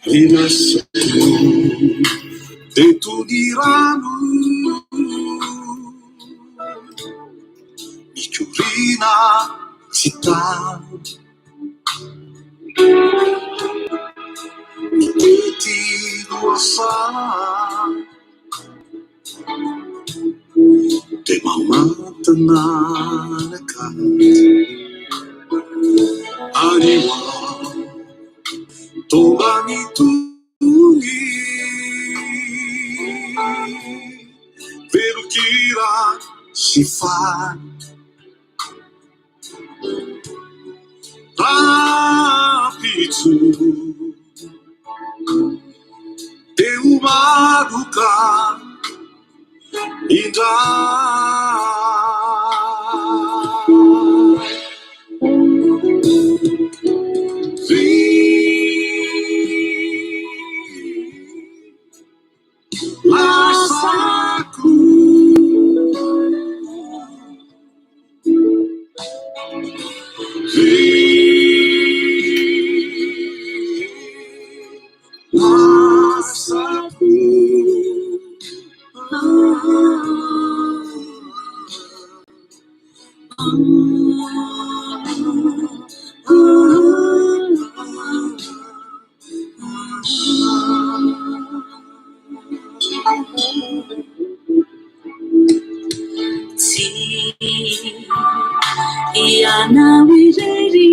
Rinascitu dentro di rano di Ciurina città di tutti luasa de mama tenanakan ariwa togani tungi Verukira si fa rapitu de umaruka indah Lasaku Lasaku Iana wireri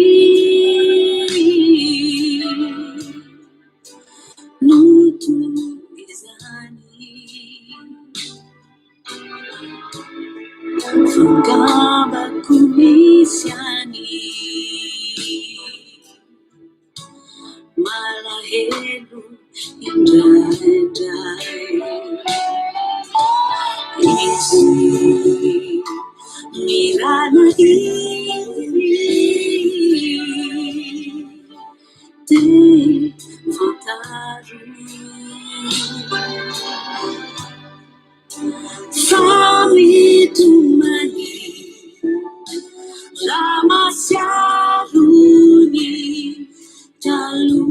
Nutu izani Fungaba kumisiani Malahelu indai Isi Mirana Te Fantaru Sami Tumani Ramasiaruni Talu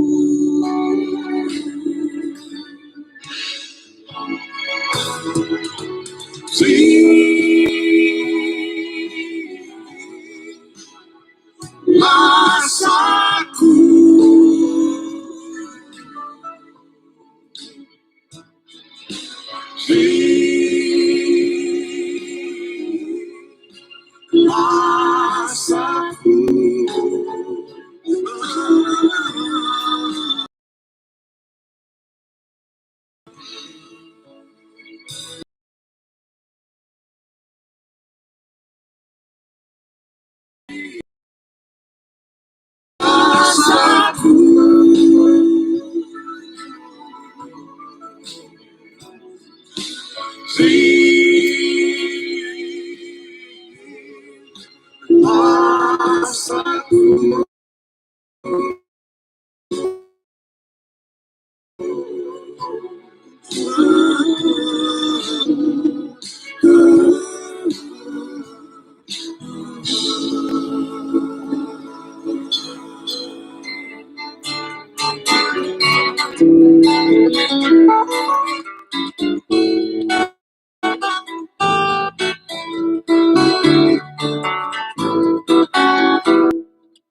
Lasaku Lasaku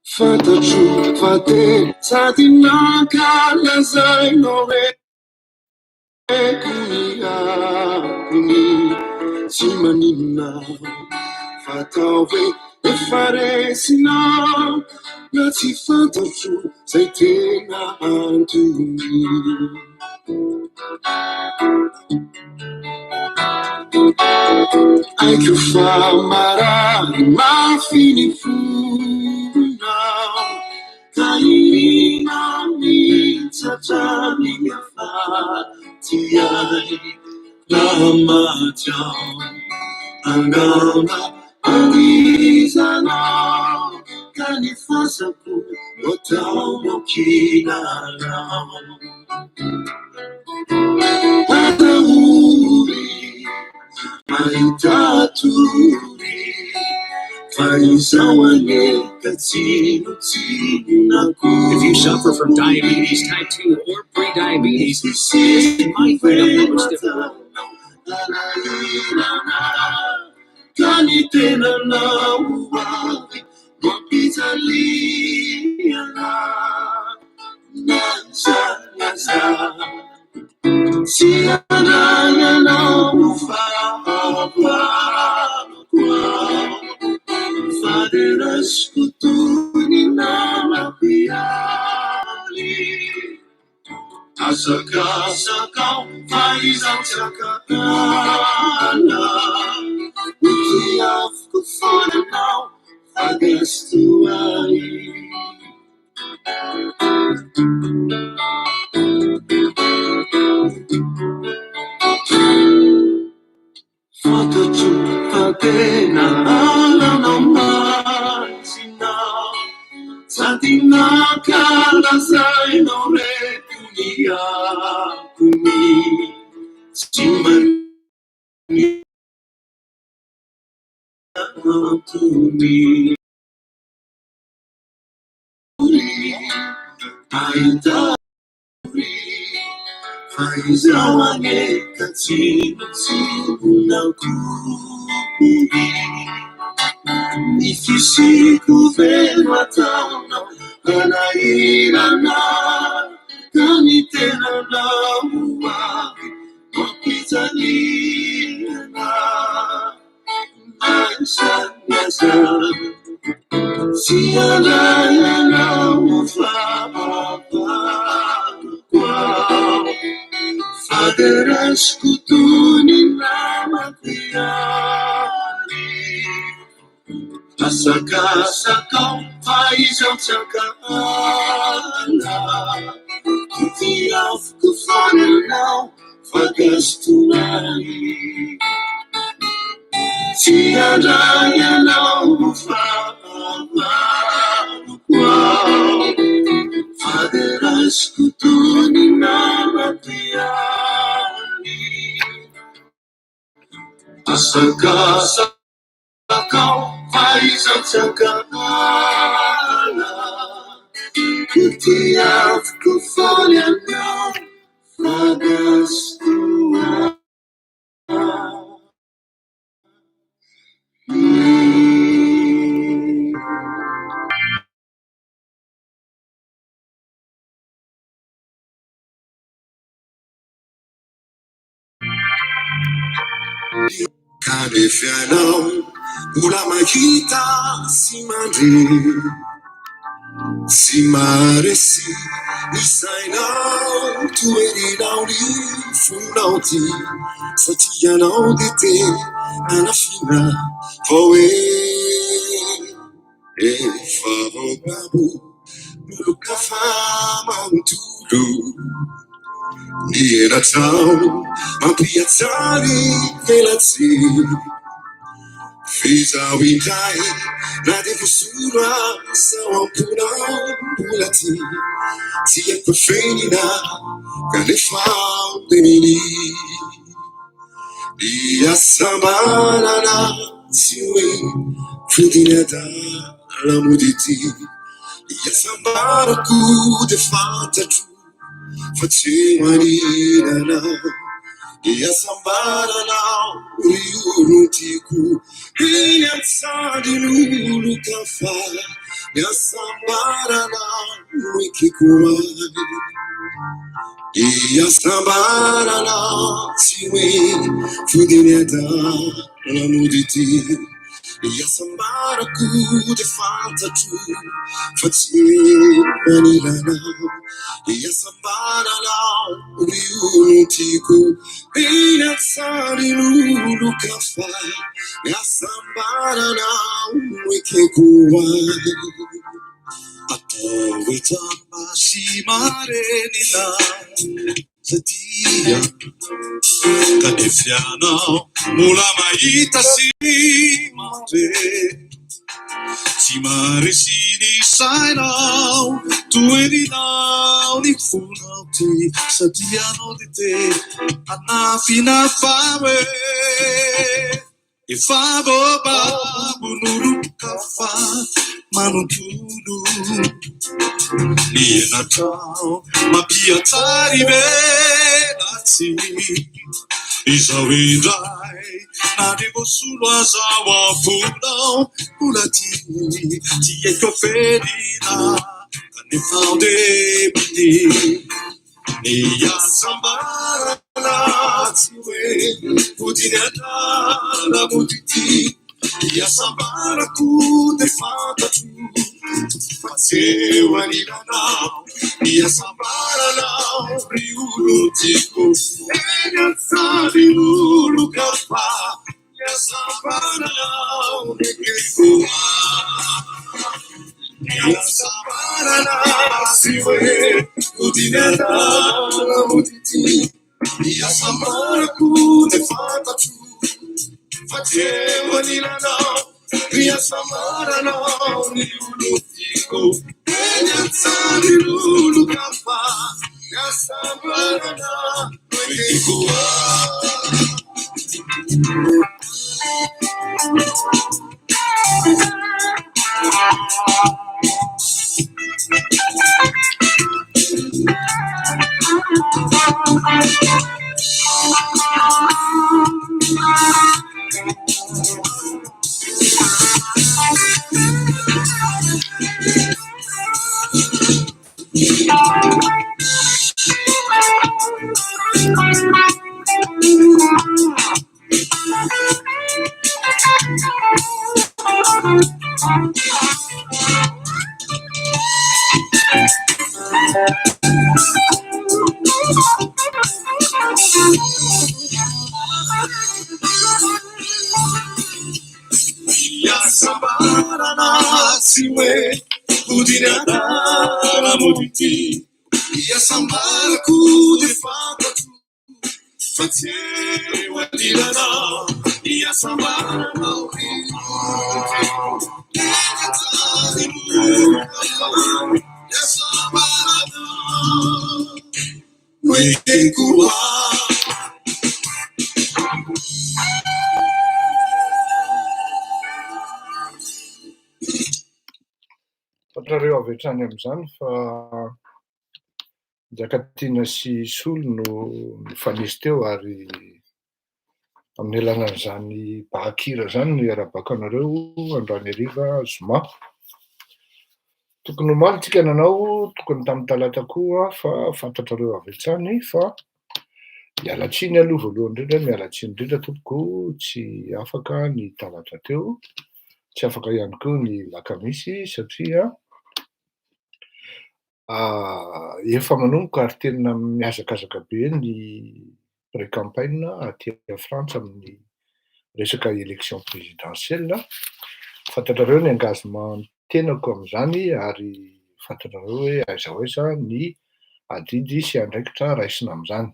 Fatachu fate satinaka lazai nore kuya kuni simanina fatawe efare sina nati fatachu saitena antuni I could find my feeling food now. Kaina mi tatami tia lama jao angana anizana kanifasa ku otao kinara Patahuri Maitaturi Faisawane If you suffer from diabetes type 2 or pre-diabetes, this is my freedom most difficult. Faderas kutunin na mapiali. Asakasakaw faz ang sakakala. Ukiaf ko fana now, fagastuali. Fagachupate na alam naman sinaw. Sa tinakalasay no repunia kumi. Siman tumi. Aida faz awange katsina kumi. Ifisiku venu atauna anairana kanitena na uwabi wapitaliana aisha sialana ufapa kwao faderas kutunin na makiali. Asakasakaw faz ang sakala. Kutiaf ko fana now, fagastuali. Siadaya now, ufapa wow. Faderas kutunin na mapiali. Asakasakaw faz ang sakala. Kutiaf ko fana now, fagastuali. Kadefianao, mula makita si Mande, si Maresi, ni Sainao, tu eri nauri, funauti, Satianao dite, Anafina, Howe, Fahogabu, Mulukafa, Manturu, Niera Town, Mapiazzari, Velazzi. Fiza wintai, nade kusura, sawa puna bulati, siya perfenina, kalefa demini, iya samarana, siwe, fudinada, la muditi, iya samaraku de fata tu, fatimani na. Yasambara now, Urutiku, Yansadi Lulu Kafa, Yasambara now, Wikikua, Yasambara now, Siwe, Fudineta, Lamuditi, Yasambara good Fanta too, Fati, Manilana. Yasambara now, Urutiku, Yansadi Lulu Kafa, Yasambara now, Wikikua. Atawita Mashimare Nila Satia Kadefiana Mula Maita Simare Simare Sini Sainao Tueni now Ni Funauti Satiano Dite Anafina Fawe Efa babu nurukafa manutulu Ni Natao mapiatari velati Izawidai Nadigo sulwa zawa fulao Pulatini Tieko ferina Kanifaude biti Niya sambara tiwe Udinata la mutiti Niya sambara kude fata tu Fatewa nila nao Niya sambara nao Riulu tiko Enya sabi lulu kapa Niya sambara nao Nikikuwa Niya sambara nao Siwe Udinata la mutiti Niya sambara kude fata tu Fatewa nila nao Niya sambara nao Riulu tiko Enya sabi lulu kapa Niya sambara nao Nikikuwa Ya sambara na siwe Udinata la mutiti Ya sambara kude fata tu Fatewa nila nao Ya sambara nao Ya sambara nao Nikikuwa Fatrareo avy hatrany amin'izany fa Jakatina sy Solo no nifanisy teo ary amin'ny alalan'izany bahakira zany no iara-baka anareo androany hariva zoma. Tokony omaly tsika nanao, tokony tamin'ny talata koa fa fantatrareo avy hatrany fa mialatsiny aloha voalohany indrindra, mialatsiny indrindra tompoko tsy afaka ny talata teo, tsy afaka ihany koa ny lakamisy satria efa manomboka ary tena miazakazaka be ny pré-campagne aty Frantsa amin'ny resaka élection présidentielle. Fantatrareo ny engagement tenako amin'izany ary fantatrareo hoe aiza ho aiza ny adidy sy andraikitra raisina amin'izany.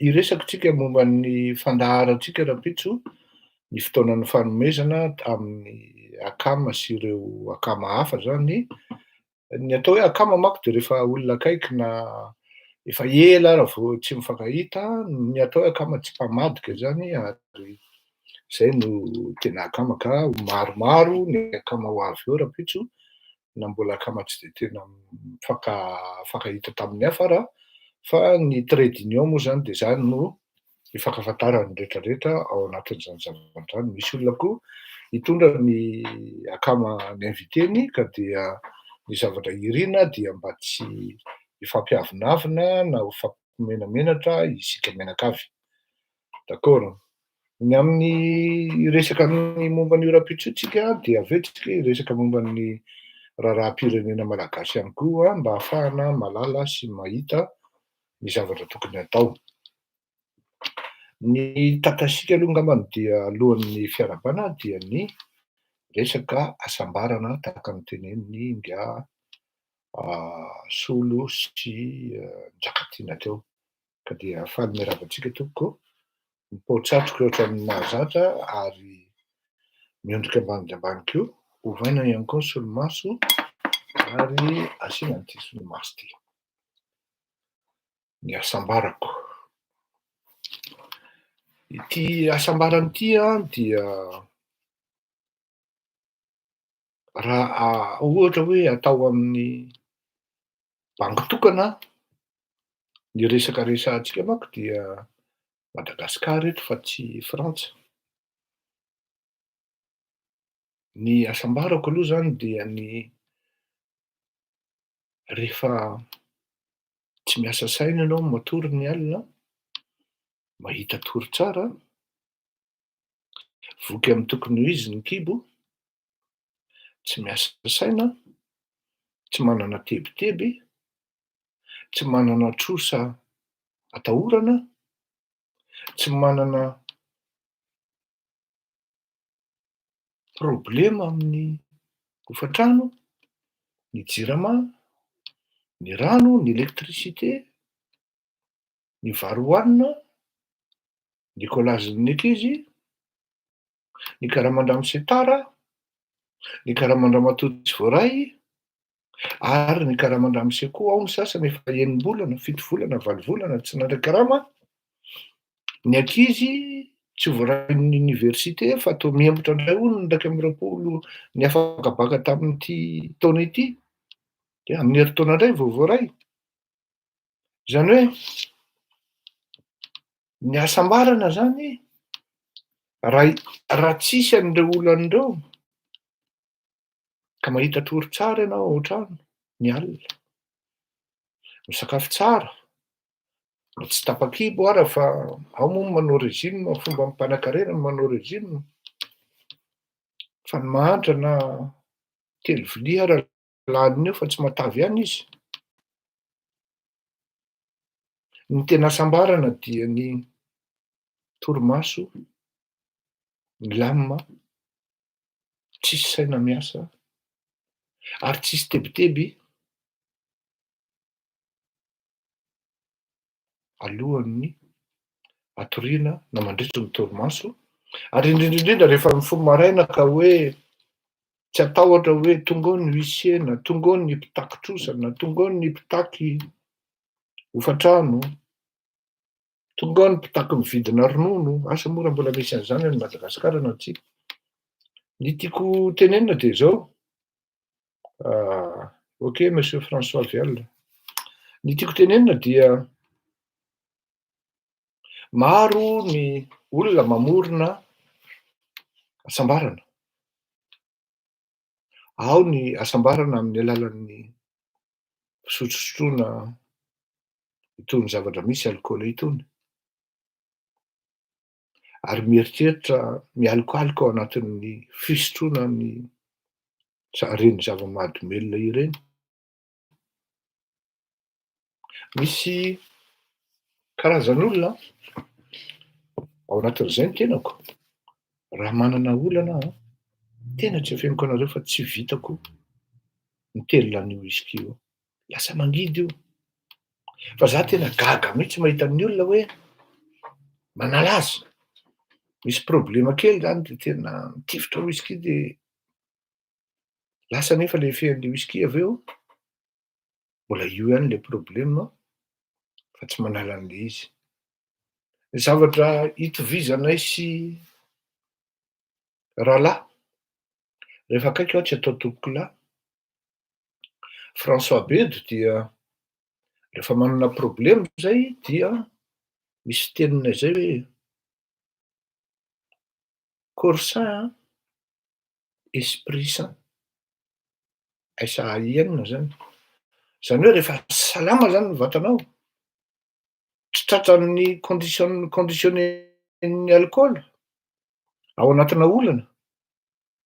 Iresakitsika momba ny fandaharantsika rapitso ny fotoanan'ny fanomezana amin'ny akama sy ireo akama hafa zany. Ny atao hoe akama manko de rehefa olona akaiky na efa ela raha vao tsy mifankahita, ny atao hoe akama tsy mpamadika zany ary zay no tena akama ka maromaro ny akama ho avy eo rapitso na mbola akama tsy de tena mifankahita tamin'ny hafa raha fa ny trade union moa zany de zany no ifankafantarany rehetrarehetra ao anatin'izany zavatra zany. Misy olona koa hitondra ny akama ny inviteny ka dia ny zavatra irina dia mba tsy ifampiavinavina na ho fampimenamenatra isika menakavy. D'accord. Ny amin'ny resaka ny momba ny rapitso tsika dia avetsika resaka momba ny raharaham-pirenena malagasy ihany koa mba ahafahana malala sy mahita ny zavatra tokony atao. Ny takasika aloha ngambany dia alohan'ny fiarabana dia ny resaka asambarana tahaka ny teneniny nga Solo sy Jakatina teo. Ka dia faly miaravatsika tompoko, mipaotratroko ohatran'ny mahazatra ary miondrika ambany dia ambany koa, ovaina ihany koa ny solomaso ary asiana an'ity solomaso ity. Ny asambarako. Ity asambarana ity dia raha ohatra hoe atao amin'ny banky tokana ny resaka resahantsika manko dia Madagasikara eto fa tsy Frantsa. Ny asambarako aloha zany dia ny rehefa tsy miasa saina ianao matory ny alina, mahita torotsara, voky amin'ny tokony ho izy ny kibo, tsy miasa saina, tsy manana teboteby, tsy manana trosa atahorana, tsy manana problema amin'ny hofantrano, ny jirama, ny rano, ny elektricité, ny vary hohanina, ny kôlazin'ny ankizy, ny karaman-drano sy tara, ny karaman-dramatoto tsy voaray, ary ny karaman-drano sy koa ao ny sasany efa enim-bolana, 7 volana, 8 volana tsy nandran-karama. Ny ankizy tsy voarain'ny université fa toa miembotra indray hono 12 ny afaka baka tamin'ity taona ity, de amin'ny herintaona indray vao voaray. Zany hoe ny asambarana zany raha tsisy an'ireo olonan'ireo ka mahita torotsara ianao ao an-trano, ny alina, misakafo tsara, tsy tapa-kibo ara fa ao moa ny manao régime, fomba mpanankarena ny manao régime, fa ny mahantra na 3 vilia ara laniny eo fa tsy matavy ihany izy. Ny tena asambarana dia ny torimaso milamina, tsisy saina miasa, ary tsisy teboteby alohan'ny hatoriana na mandritry ny torimaso. Ary indrindraindrindra rehefa mifoha maraina ka hoe tsy atahotra hoe tonga ao ny huissier na tonga ao ny mpitaky trosa na tonga ao ny mpitaky hofantrano, tonga ao ny mpitaky mividina ronono, asa moa raha mbola misy an'izany any Madagasikara na tsia. Ny tiako tenenina de zao, ok monsieur François Vial, ny tiako tenenina dia maro ny olona mamorona asambarana. Ao ny asambarana amin'ny alalan'ny fisotrosotrona itony zavatra misy alikaola itony, ary mieritreritra mialokaloka ao anatin'ny fisotroana reny zava-mahadomelona ireny. Misy karazan'olona ao anatin'izay ny tenako. Raha manana olana aho, tena tsy afeniko anareo fa tsy vitako mitely an'io whisky io, lasa mangidy io. Fa za tena gaga mihitsy mahita ny olona hoe manala azy, misy problema kely zany de tena mitifitra whisky de lasa nefa le fehan'le whisky avy eo mbola io ihany le problema fa tsy manala an'le izy. Zavatra hitovizanay sy rahalahy rehefa akaiky aho tsy atao tobokolahy, François Bedy dia rehefa manana problema zay dia misy fiteninay zay hoe corps sain, esprit sain, SAIN zany. Zany hoe rehefa salama zany ny vatanao, tsy tratran'ny conditionné-n'ny alikaola ao anatina olana,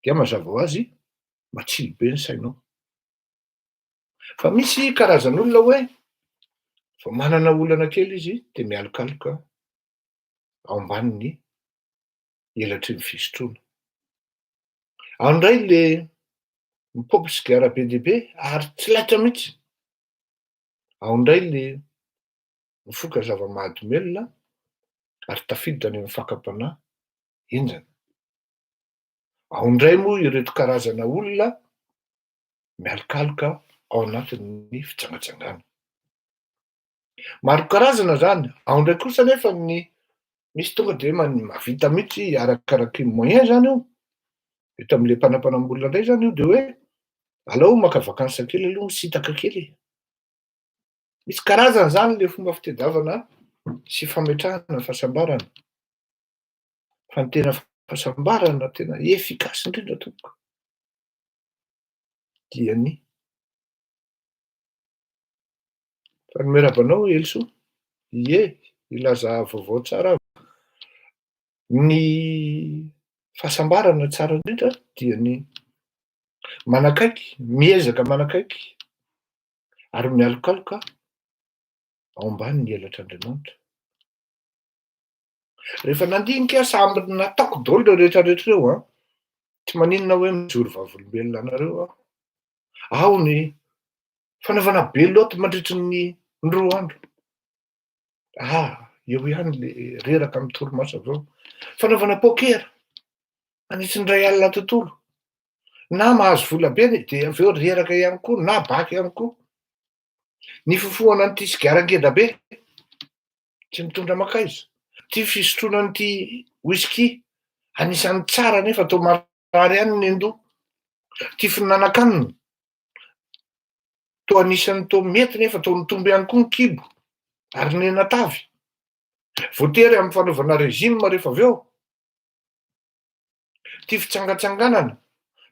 dia mazava hoazy matsilo be ny sainao. Fa misy karazan'olona hoe vao manana olana kely izy de mialokaloka ao ambanin'ny elatry ny fisotroana. Ao indray le mipaopy sigara be dia be ary tsy laitra mihitsy. Ao indray le mifoka zava-mahadomelona ary tafiditra any amin'ny fakam-panahy, enjana. Ao indray moa ireto karazana olona mialokaloka ao anatin'ny fitsangatsangana. Maro karazana zany. Ao indray kosa nefa ny misy tonga de mahavita mihitsy arakaraky moyen zany io. Eto am'le mpanampanambola ndray zany io de hoe alao maka vakansa kely aloha misitaka kely. Misy karazany zany le fomba fitadiavana sy fametrahana fahasambarana. Fa ny tena fahasambarana tena efikasy indrindra tompoko dia ny fanomerabanao Elisoa. Ie, ilaza vaovao tsara. Ny fahasambarana tsara indrindra dia ny manakaiky, miezaka manakaiky ary mialokaloka ao ambanin'ny helatr'Andriamanitra. Rehefa nandinika samby nataoko daholo reo rehetrarehetra reo tsy maninona hoe mijoro vavolombelona anareo aho. Ao ny fanaovana beloty mandritry ny roa andro. Eo ihany le reraka amy torimaso avao. Fanaovana pôkera anitsy ny ray alina tontolo. Na mahazo vola be de aveo reraka ihany koa na baky ihany koa. Ny fofoana an'ity sigarangeda be tsy mitondra makaiza. Ty fisotroana an'ity whisky anisan'ny tsara nefa atao marary ihany ny endo. Ty finanan-kanina toa anisan'ny toa mety nefa toa mitombo ihany koa ny kibo ary ny henatavy. Voatery amin'ny fanaovana régime rehefa aveo. Ty fitsangatsanganana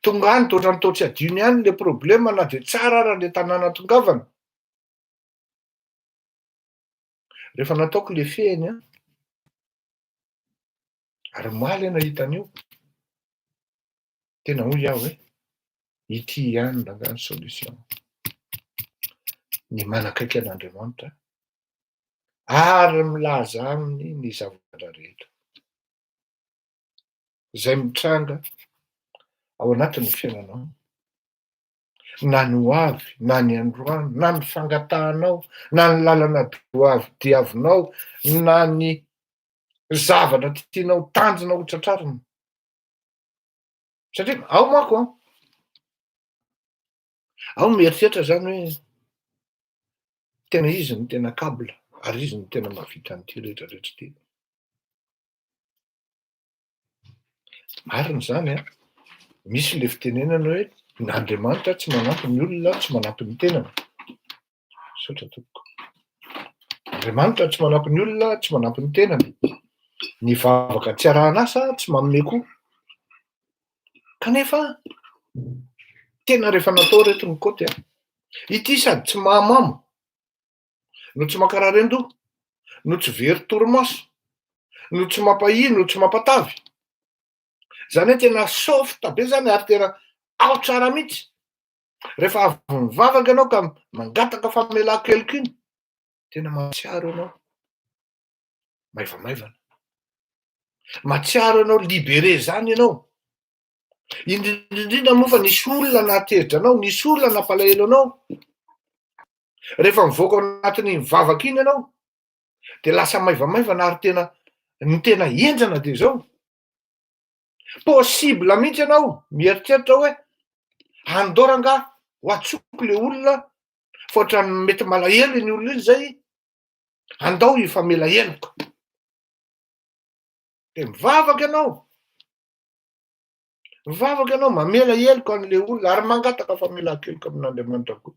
tonga any toa ohatrany toa tsy adino ihany le problema na de tsara ara le tanàna tongavana. Rehefa nataoko le feny ary maly nahita an'io. Tena hoy iaho hoe ity ihany angano solution. Ny manakaiky an'Andriamanitra ary milaza aminy ny zavatra rehetra zay mitranga ao anatin'ny fiainanao. Na ny ho avy, na ny androany, na ny fangatahanao, na ny lalana diavinao, na ny zavatra tianao tanjona ho tratrarina. Satria ao manko ao mieritreritra zany hoe tena izy ny tena kabla ary izy ny tena mahavita an'ity rehetrarehetra ty. Marina zany misy le fitenenana hoe n'Andriamanitra tsy manampy ny olona tsy manampy ny tenany. Saotra tompoko. Andriamanitra tsy manampy ny olona tsy manampy ny tenany. Ny vavaka tsy arahan'asa tsy manome koa. Kanefa tena rehefa natao reto ny kaoty ity sady tsy mahamamo no tsy makarary an-doha no tsy very torimaso no tsy mampahino no tsy mampatavy. Zany hoe tena soft be zany ary tena ao tsara mihitsy. Rehefa avy mivavaka ianao ka mangataka famelan-keloka iny tena mahatsiaro ianao maivamaivana. Mahatsiaro ianao libéré zany ianao. Indrindrindrindra moa fa nisy olona nahatezitra anao, nisy olona nampalahelo anao. Rehefa mivoaka ao anatin'ny mivavaka iny ianao de lasa maivamaivana ary tena ny tena henjana de zao. Possible mihitsy ianao mieritreritra hoe andora nga ho atsoko le olona fa ohatrany mety malahelo iny olona iny zay andao ifamela heloka. De mivavaka ianao mamela heloka an'le olona ary mangataka famelan-keloka amin'Andriamanitra koa.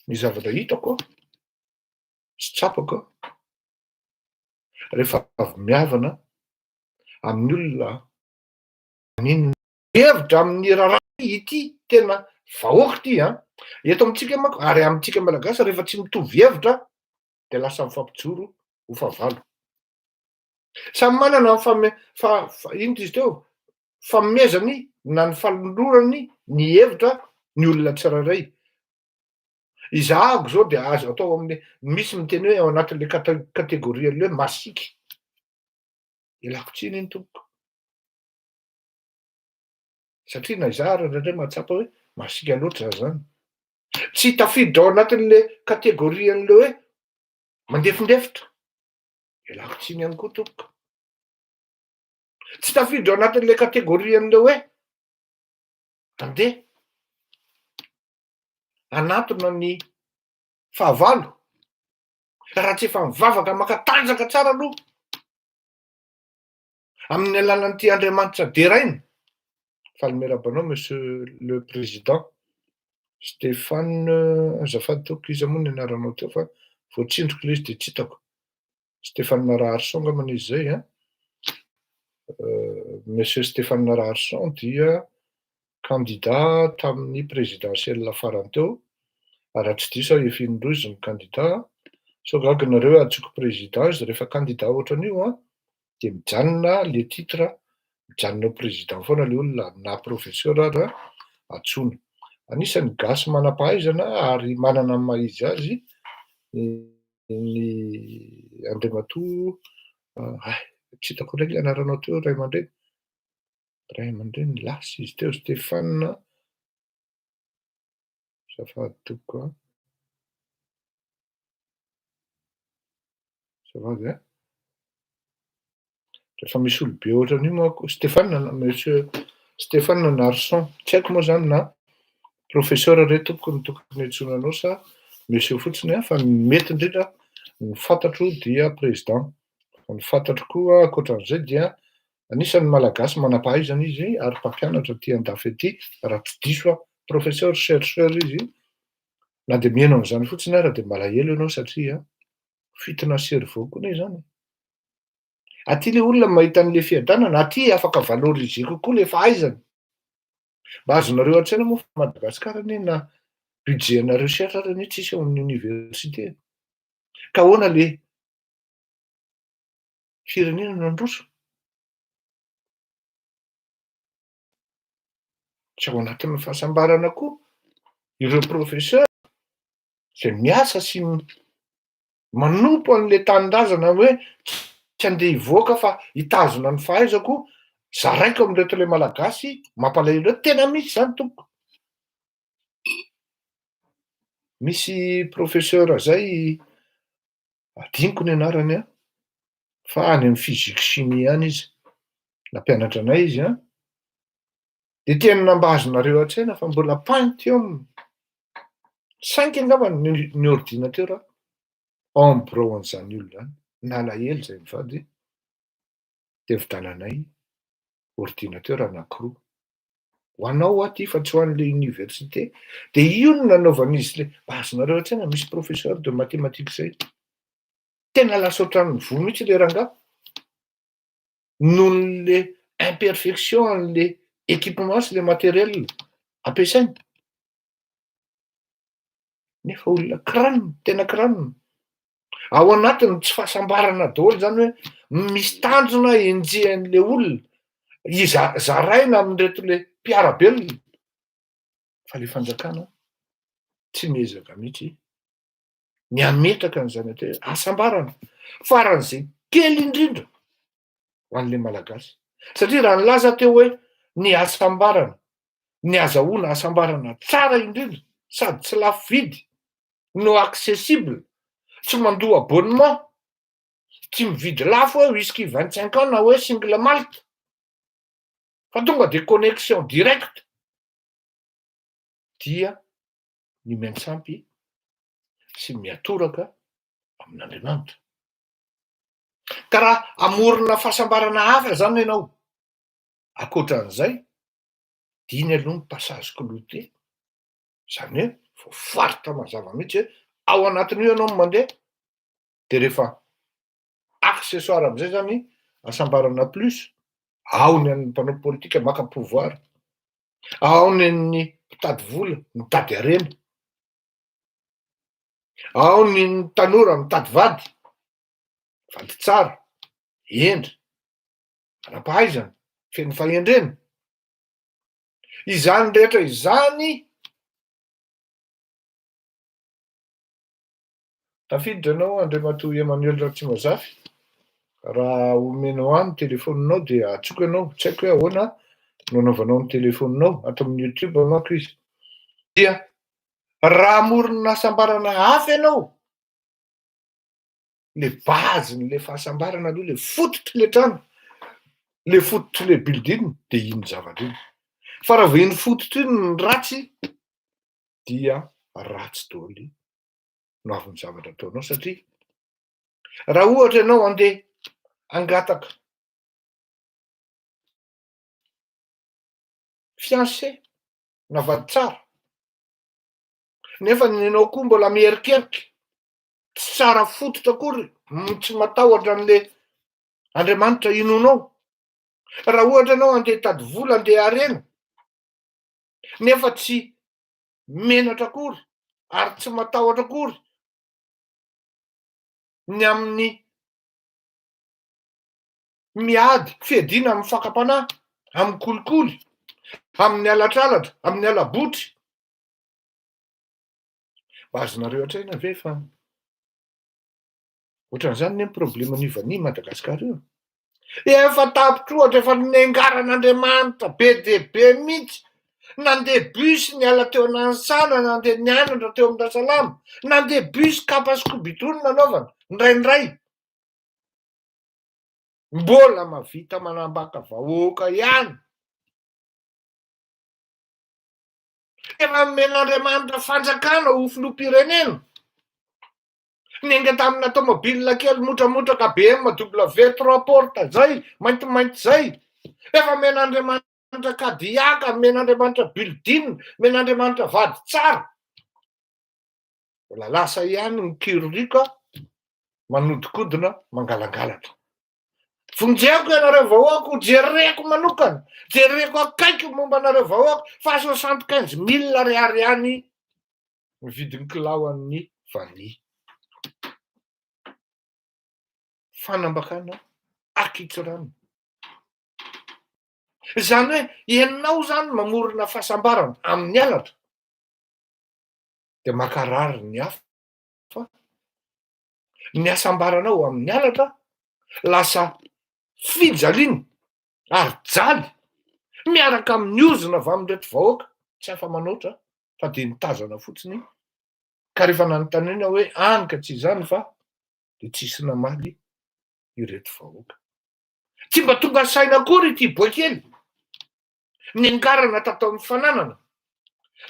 Ny zavatra hitako sy tsapako rehefa avy mihavana amin'ny olona ninona hevitra amin'ny raharaha ity tena vahoaka ity eto amintsika manko ary amintsika malagasy rehefa tsy mitovy hevitra de lasa mifampijoro ho favalo. Samy manana ino izy teo fanomezany na ny falondrorany ny hevitra ny olona tsirairay. Izahako zao de azo atao amin'ny misy miteny hoe ao anatin'le kategorian'le hoe masika. Ialako tsiny iny tompoko. Satria na izaho indraindray mahatsapa hoe masika loatra zany. Tsy tafiditra ao anatin'le kategorian'le hoe mandefindefitra. Ialako tsiny ihany koa tompoko. Tsy tafiditra ao anatin'le kategorian'le hoe andeha anatona ny fahavalo raha tsy efa mivavaka maka tanjaka tsara aloha Amin'ny alalan'ity Andriamanitra derainy. Falimerabanao monsieur le président Stéphane, azafady taoko iza moa ny anaranao teo fa voatsindroko ilay izy de tsy hitako. Stéphane Naraharson angambany izy zay a. Monsieur Stéphane Naraharson dia candidat tamin'ny présidentielle farany teo. Raha tsy diso aho efa izy ny candidat. So gaga nareo atsoiko président izy rehefa candidat ohatran'io a de mijanona le titre, mijanona président foana le olona na professeur ara atsoina. Anisan'ny gasy manam-pahaizana ary manana ny maha izy azy ny Andriamatoa tsy hitako indray le anaranao teo ray aman-dreny lasy izy teo Stéphane azafady toko a. Azafady a. Rehefa misy olobe ohatran'io manko monsieur Stéphane Naraharson, tsy haiko moa zany na professeur re tokony antsoina anao sa monsieur fotsiny a, fa ny mety indrindra ny fantatro dia président. Ny fantatro koa ankoatran'izay dia anisan'ny malagasy manam-pahaizana izy ary mpampianatra aty andafy aty, raha tsy diso aho, professeur chercheur izy, na de mihaino an'izany fotsiny ara de malahelo ianao satria fitina cerveau koa zany. Aty le olona mahita an'le fiadanana, aty afaka valoriser kokoa le fahaizana. Mba azonareo an-tsaina moa fa Madagasikara anie na budget-na recherche ary anie tsisy ao amin'ny université. Ka ahoana le firenena nandroso? Tsy ao anatin'ny fahasambarana koa ireo professeur zay miasa sy manompo an'le tanindrazana hoe tsy andeha hivoaka fa hitazona ny fahaizako, zaraiko amin'reto ilay malagasy mampalahelo reto, tena misy zany tompoko. Misy professeur zay adiniko ny anarany a, fa any amin'ny physique chimie any izy, nampianatra anay izy a. De tena mba azonareo an-tsaina fa mbola Pentium 5 angamba ny ordinateur Embreo an'izany olona zany, nalahelo zay mivady tevi-dananay ordinateur anankiroa. Ho anao aty fa tsy ho an'le université. De io no nanaovan'izy le mba azonareo an-tsaina misy professeur de mathématique zay. Tena lasa ohatran'ny voa mihitsy le rangaha. Nohon'le imperfection an'le équipement sy le matériel ampiasainy. Nefa olona crâne, tena crâne. Ao anatiny tsy fahasambarana daholo zany hoe misy tanjona enjehan'le olona zaraina amin'reto le mpiarabelona. Fa le fanjakana tsy miezaka mihitsy ny hametraka an'izany atao hoe asambarana faran'izay kely indrindra ho an'le malagasy. Satria raha nilaza teo hoe ny asambarana, ny azahoana asambarana tsara indrindra sady tsy lafo vidy no accessible, tsy mandoa abonnement, tsy mividy lafo hoe whisky 25 ans na hoe single malt, fa tonga de connexion direct, dia ny miantsampy sy miatoraka amin'Andriamanitra. Ka raha amorona fahasambarana hafa zany ianao, ankoatran'izay, dia iny aloha ny passage clouté, zany hoe voafaritra mazava mihitsy hoe ao anatin'io ianao no mandeha. De rehefa accessoire am'izay zany asambarana plus, ao ny an'ny mpanao politika maka pouvoir, ao ny an'ny mpitady vola mitady harena, ao ny tanora mitady vady, vady tsara, hendry, manam-pahaizana, feno fahendrena. Izany rehetra izany tafiditra ianao Andriamatoa Emmanuel Ratsimazafy, raha omenao any telefoninao de atsoko ianao, tsy haiko hoe ahoana no anaovanao ny telefoninao, ato amin'ny YouTube manko izy. Dia raha amorona asambarana hafa ianao, le base-n'le fahasambarana aloha, le fototry le trano, le fototry le building, de iny zavatra iny. Fa raha vao iny fototry iny ny ratsy, dia ratsy daholo no avy ny zavatra ataonao. Satria raha ohatra ianao andeha hangataka fiancé na vady tsara nefa nenao koa mbola mierikerika tsy tsara fototra akory tsy matahotra an'le Andriamanitra inonao. Raha ohatra anao andeha tady vola andeha harena nefa tsy menatra akory ary tsy matahotra akory ny amin'ny miady fiadiana amin'ny fakapanahy, amin'ny kolikoly, amin'ny alatralatra, amin'ny alabotry. Mba azonareo hatrena ve fa ohatran'izany ny probleman'ny vania Madagasikara io. Efa tapitra ohatra efa nengaran'Andriamanitra be dia be mihitsy. Nandeha bus niala teo Nanisana, nandeha nianatra teo amin'ny Rasalama, nandeha bus Kapa Skobidrony nanaovana ndraindray. Mbola mahavita manambaka vahoaka ihany. Efa men'Andriamanitra fanjakana ho filoham-pirenena. Nenga tamina tomobile kely motramotraka BM W3 porte zay, maintimainty zay. Efa men'Andriamanitra Kadiaka, men'Andriamanitra building, men'Andriamanitra vady tsara. Mbola lasa ihany ny kirorika manodikodina mangalangalatra. Vonjeko ianareo vahoaka, jereko manokana, jereko akaiky momba anareo vahoaka fa 75 000 ariary ny vidin'ny kilao amin'ny vania. Fanambakana akitsirana. Zany hoe ianao zany mamorona fahasambarana amin'ny alatra dia makarary ny hafa. Ny asambaranao amin'ny alatra lasa fijaliana ary jaly miaraka amin'ny ozona avy amin'reto vahoaka tsy afa-manoatra fa dia nitazana fotsiny. Ka rehefa nanontaniana hoe anika tsy izany fa dia tsisy namaly ireto vahoaka. Tsy mba tonga saina akory ity boakely. Nengarana tatao amin'ny fananana,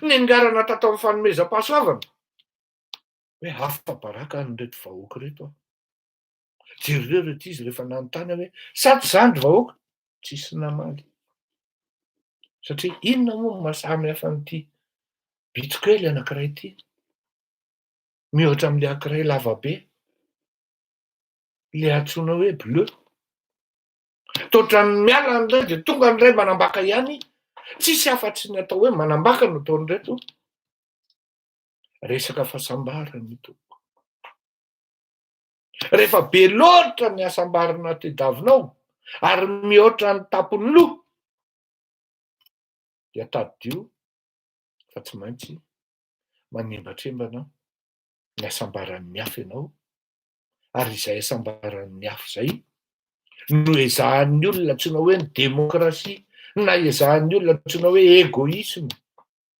nengarana tatao amin'ny fanomezam-pahasoavana hoe afa-baraka an'ireto vahoaka reto. Jereo reto izy rehefa nanontany hoe saty zany vahoaka, tsisy namaly. Satria inona moa mahasamy hafa an'ity bitsikely anankiray ity? Mihoatra amin'le anankiray lavabe, le antsoina hoe bleu. Totrany miala an'ilay dia tonga an'iray manambaka ihany. Tsisy afa-tsy ny atao hoe manambaka no ataon'ireto. Resaka fahasambarana ito. Rehefa be loatra ny asambarana tediavinao ary mihoatra ny tapon'ny loha dia tadio fa tsy maintsy manembatrembana ny asambaran'ny hafa ianao. Ary izay asambaran'ny hafa izay no ezahan'ny olona antsoina hoe ny demokrasia, na ezahan'ny olona antsoina hoe egoisme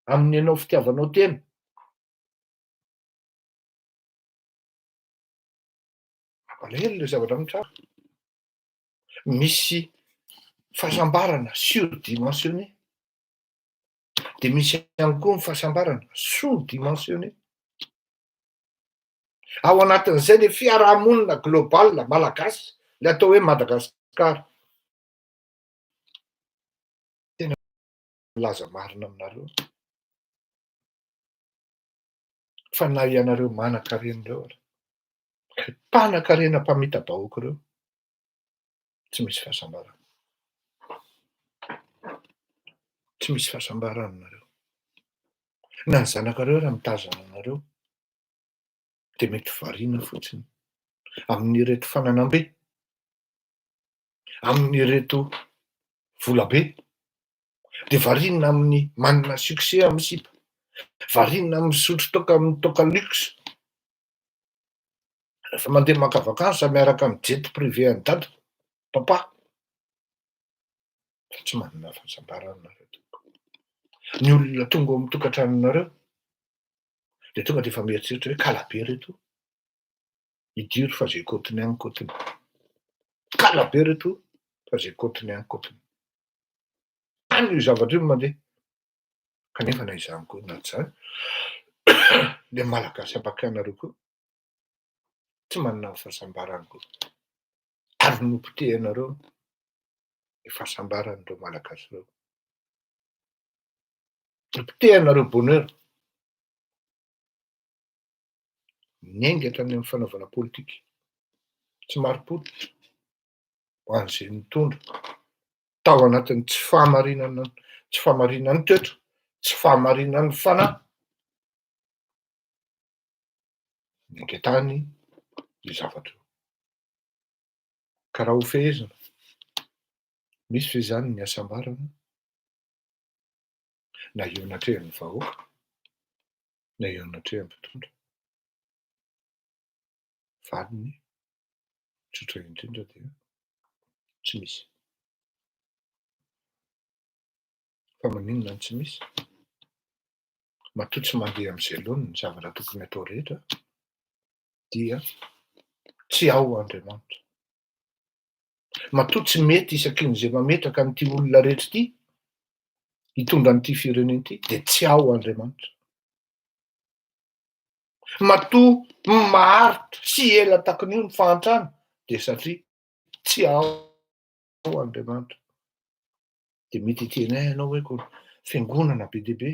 amin'ny ianao fitiavanao tena. Mampalahelo ilay zavatra mitsara. Misy fahasambarana surdimensionné dia misy ihany koa ny fahasambarana sous-dimensionné. Ao anatin'izay le fiarahamonina global malagasy, le atao hoe Madagasikara. Tena milaza marina aminareo fa na ianareo manan-karena ireo ary mpanan-karena mpamita-bahoaka ireo tsy misy fahasambarana. Tsy misy fahasambarana nareo. Na ny zanakareo raha mitazana anareo dia mety variana fotsiny amin'ireto fananam-be, amin'ireto volabe, dia variana amin'ny manana succès amin'ny sipa, variana amin'ny misotro toka luxe. Rehefa mandeha maka vakansa miaraka amin'ny jet privé an'i dada, papa, fa tsy manana fahasambarana nareo. Ny olona tonga ao amin'ny tokantranonareo dia tonga dia efa mieritreritra hoe kalabe reto, hidiro fa zay kotiny ihany kotiny. Kalabe reto fa zay kotiny ihany kotiny. Any io zavatra io mandeha. Kanefa na izany koa na tsy izany le malagasy ampakanareo koa tsy manana fahasambarana koa. Ary nopotehanareo ny fahasambaran'ireo malagasy ireo. Ipitehanareo bonheur. Niaingatra any amin'ny fanaovana politika. Tsy mari-potitra ho an'izay mitondra. Tao anatin'ny tsy fahamarinan'ny toetra, tsy fahamarinan'ny fanahy. Niaingatany io zavatra io. Ka raha ho fehezina, misy ve zany ny asambarana? Na eo anatrehan'ny vahoaka, na eo anatrehan'ny mpitondra. Valiny tsotra indrindra dia tsy misy. Fa maninona ny tsy misy? Matoa tsy mandeha amin'izay laony ny zavatra tokony atao rehetra dia tsy ao Andriamanitra. Matoa tsy mety isakin'izay mametraka an'ity olona rehetra ity, hitondra an'ity firenena ity, dia tsy ao Andriamanitra. Matoa maharitra sy ela takon'io ny fahantrana, dia satria tsy ao Andriamanitra. Dia mety hiteny ianao hoe koa fiangonana be dia be,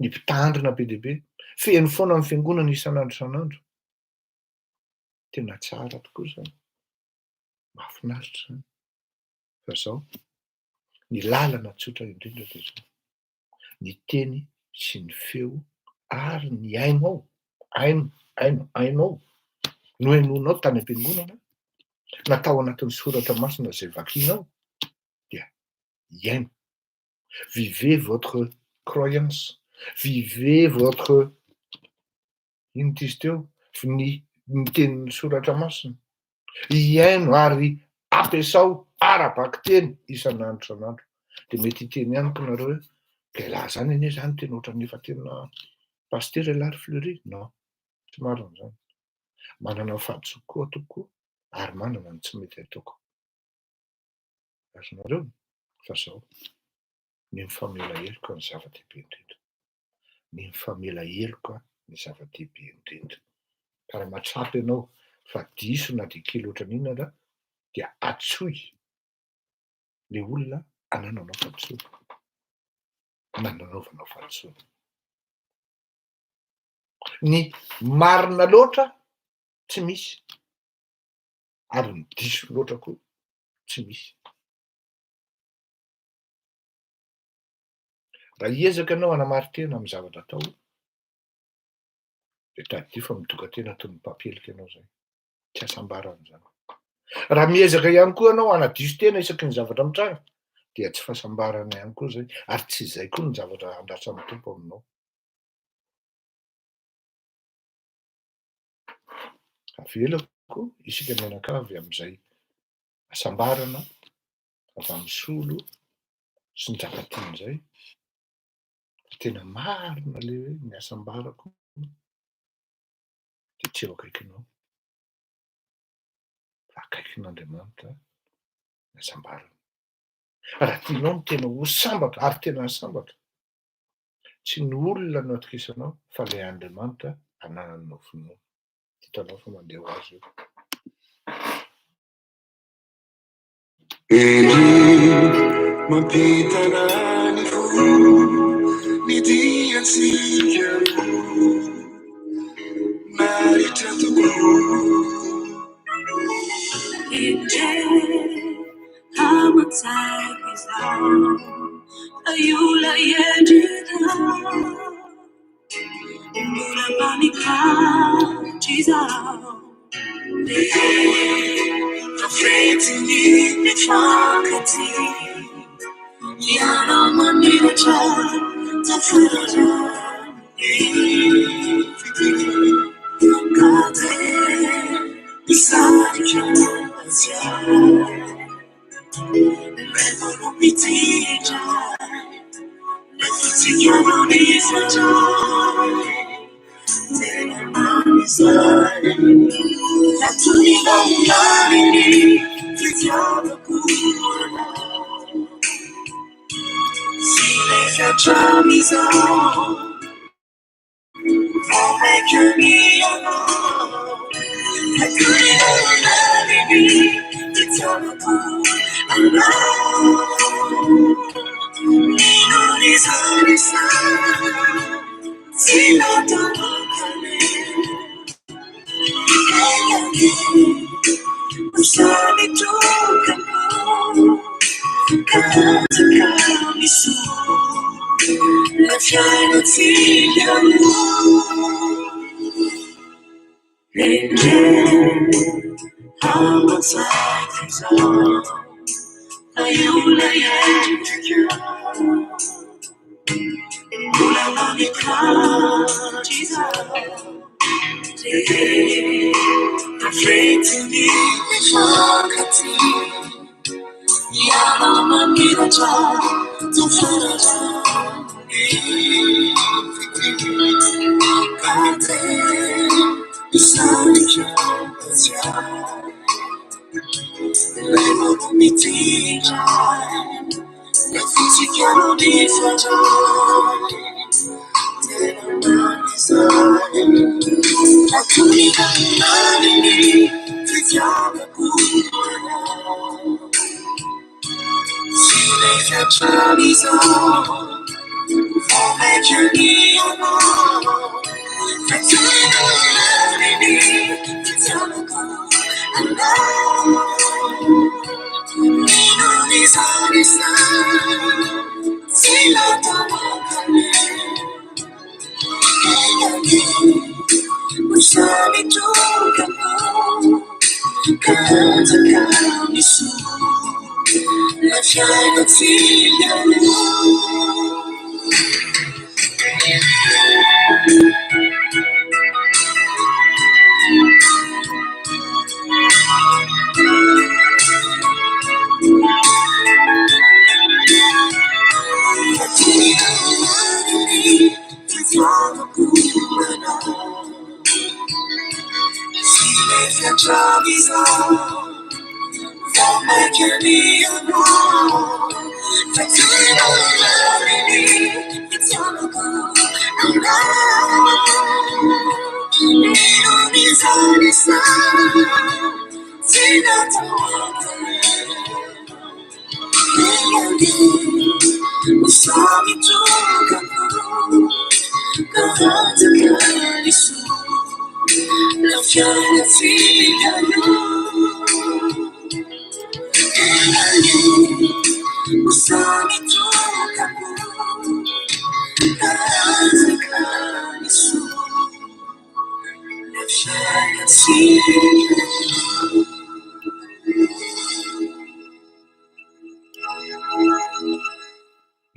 ny mpitandrina be dia be, feno foana amin'ny fiangonana isan'andro isan'andro. Tena tsara tokoa izany. Mahafinaritra izany. Fa izao, ny lalana tsotra indrindra dia izao. Ny teny sy ny feo ary ny ainao no hainoanao tany am-piangonana, natao anatin'ny soratra masina izay vakianao, dia iaino. Vivez votre croyance. Vivez votre ino izy teo, ny tenin'ny soratra masina. Iaino ary ampiasao ara-baky-teny isan'andro isan'andro. Dia mety hiteny ihany nareo hoe lehilahy zany anie zany tena ohatran'ny efa tena pasteur Lary Fleury. Non, tsy marina izany. Manana ny fahadisoako koa tokoa ary manana ny tsy mety ataoko. Azonareo? Fa izao, ny mifamela heloka ny zava-dehibe indrindra. Ny mifamela heloka ny zava-dehibe indrindra. Ka raha mahatrapy ianao fa diso na dia kely ohatran'inona dia atsoy le olona anananao fahadisoana. Nananaovanao fahadisoana. Ny marina loatra tsy misy, ary ny diso loatra koa tsy misy. Raha hiezaka ianao hanamarika-tena amin'ny zavatra atao, dia taddio fa midoka tena toy ny mpampelika ianao izay. Tsy hasambarana izany. Raha miezaka ihany koa ianao hanadiso tena isaky ny zavatra mitranga, dia tsy fahasambarana ihany koa izay, ary tsy izay koa ny zavatra andrasan'ny tompo aminao. Avelako isika mianakavy amin'izay asambarana avy amin'ny solo sy ny zava-tiany izay. Tena marina le hoe ny asambarako dia tsy eo akaikinao. Fa akaikin'Andriamanitra ny asambarana. Raha tianao ny tena ho sambatra ary tena sambatra, tsy ny olona no atokisanao fa ilay Andriamanitra ananany nofinao. Hitanao fa mandeha ho azy io. Mampitana ny fo, ny diantsika maritra tokoa. Hamatsaiko izao, aiola endrika, mbola manikatry izao. Fafretiny mifankaty, ianao manilatra tafara ka te misarika aziao. Rehefa mampititra, rehefa tsy hianao ny fantray, tena manizay natony vaholariny fitiavako anao. Sy rehefa hatramizao, vaomaika ny anao, natony vaholariny fitiavako anao.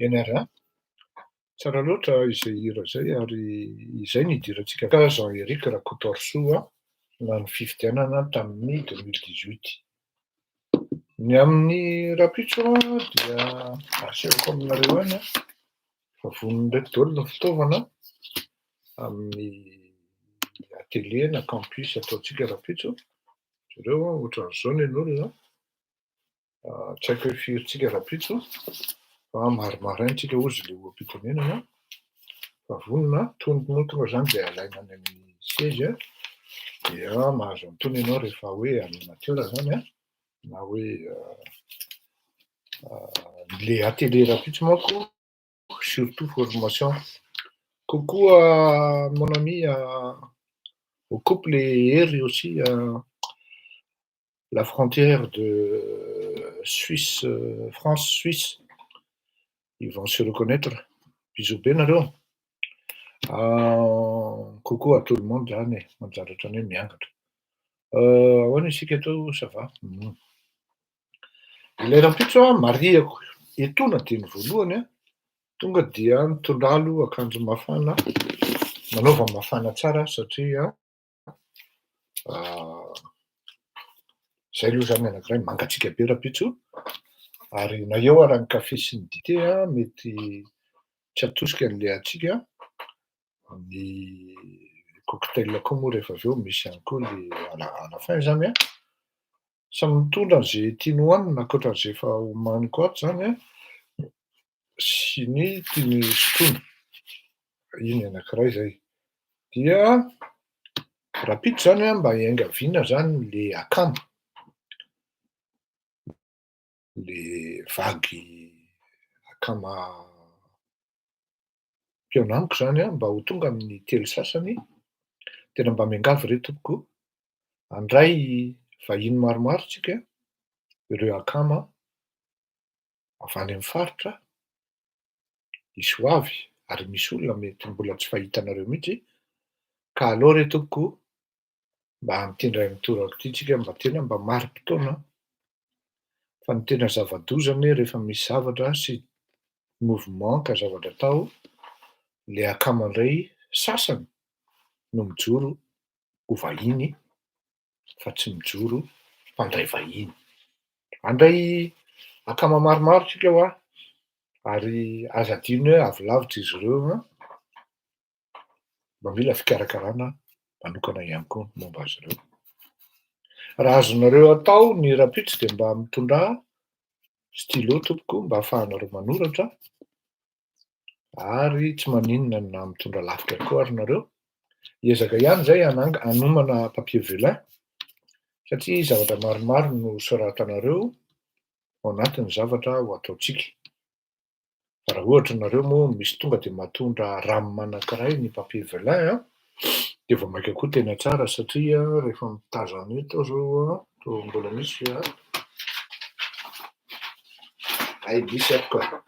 Eny ary a tsara loatra izay hira zay ary izay nidirantsika ka Jean-Éric Rakotorsoa nano fifidianana tamin'ny 2018. Ny amin'ny rapitso dia asehoko aminareo any fa vonin'indray daholo ny fitaovana amin'ny atelier na campus ataontsika rapitso. Zareo ohatran'izao ny olona tsy haiko hoe firintsika rapitso fa marimaraintsika ozy le oam-pitonenana fa vonona tonontonotona zany dia alaina any amin'ny sezy dia mahazo antony ianao rehefa hoe animateur zany na hoe le atelier rapitso manko surtout formation. Coucou à mon ami au couple Eri aussi la frontière de Suisse, France-Suisse. Ils vont se reconnaître. Bisous benareo. Coucou à tout le monde zany manjaratra ny hoe miangatra. Ahoana isika eto ça va. Ilay rapitso mariako etona teny voalohany tonga dia mitondalo akanjo mafana, manaova mafana tsara satria zay aloha zany anankiray mangatsiaka be rapitso ary na eo ary ny kafe sy ny dité mety tsy atosika an'le atsika ny cocktail koa moa rehefa avy eo misy ihany koa le à la fin zany samy mitondra an'izay tiany hohanina ankoatran'izay efa homaniko ato zany sy ny tiany sotroina. Iny anankiray zay. Dia rapitso zany mba hiangaviana zany le akamo. Le vagy akama mpiaona amiko zany a mba ho tonga amin'ny telo sasany, tena mba miangavy re tompoko. Handray vahiny maromaro tsika, ireo akama avy any amin'ny faritra, misy ho avy ary misy olona mety mbola tsy fahitanareo mihitsy, ka aleo re tompoko mba mitendry amin'ny torako ity tsika mba tena mba marim-potoana. Fa ny tena zava-doza anie rehefa misy zavatra sy mouvement ka zavatra atao, le akama indray sasany no mijoro ho vahiny fa tsy mijoro mpandray vahiny. Handray akama maromaro tsika ho ary aza adino hoe avy lavitra izy ireo mba mila fikarakarana manokana ihany koa momba azy ireo. Raha azonareo atao ny rapitso de mba mitondrà stylo tompoko mba ahafahanareo manoratra, ary tsy maninona na mitondra lafika koa ary nareo. Hiezaka ihany zay hanomana papier velin satria zavatra maromaro no soratanareo ao anatin'ny zavatra ho ataotsika. Fa raha ohatra nareo moa misy tonga de mahatondra rano anankiray ny papier velin de vao maika koa tena tsara satria rehefa mitazana eto zao toa mbola misy misy ato ka.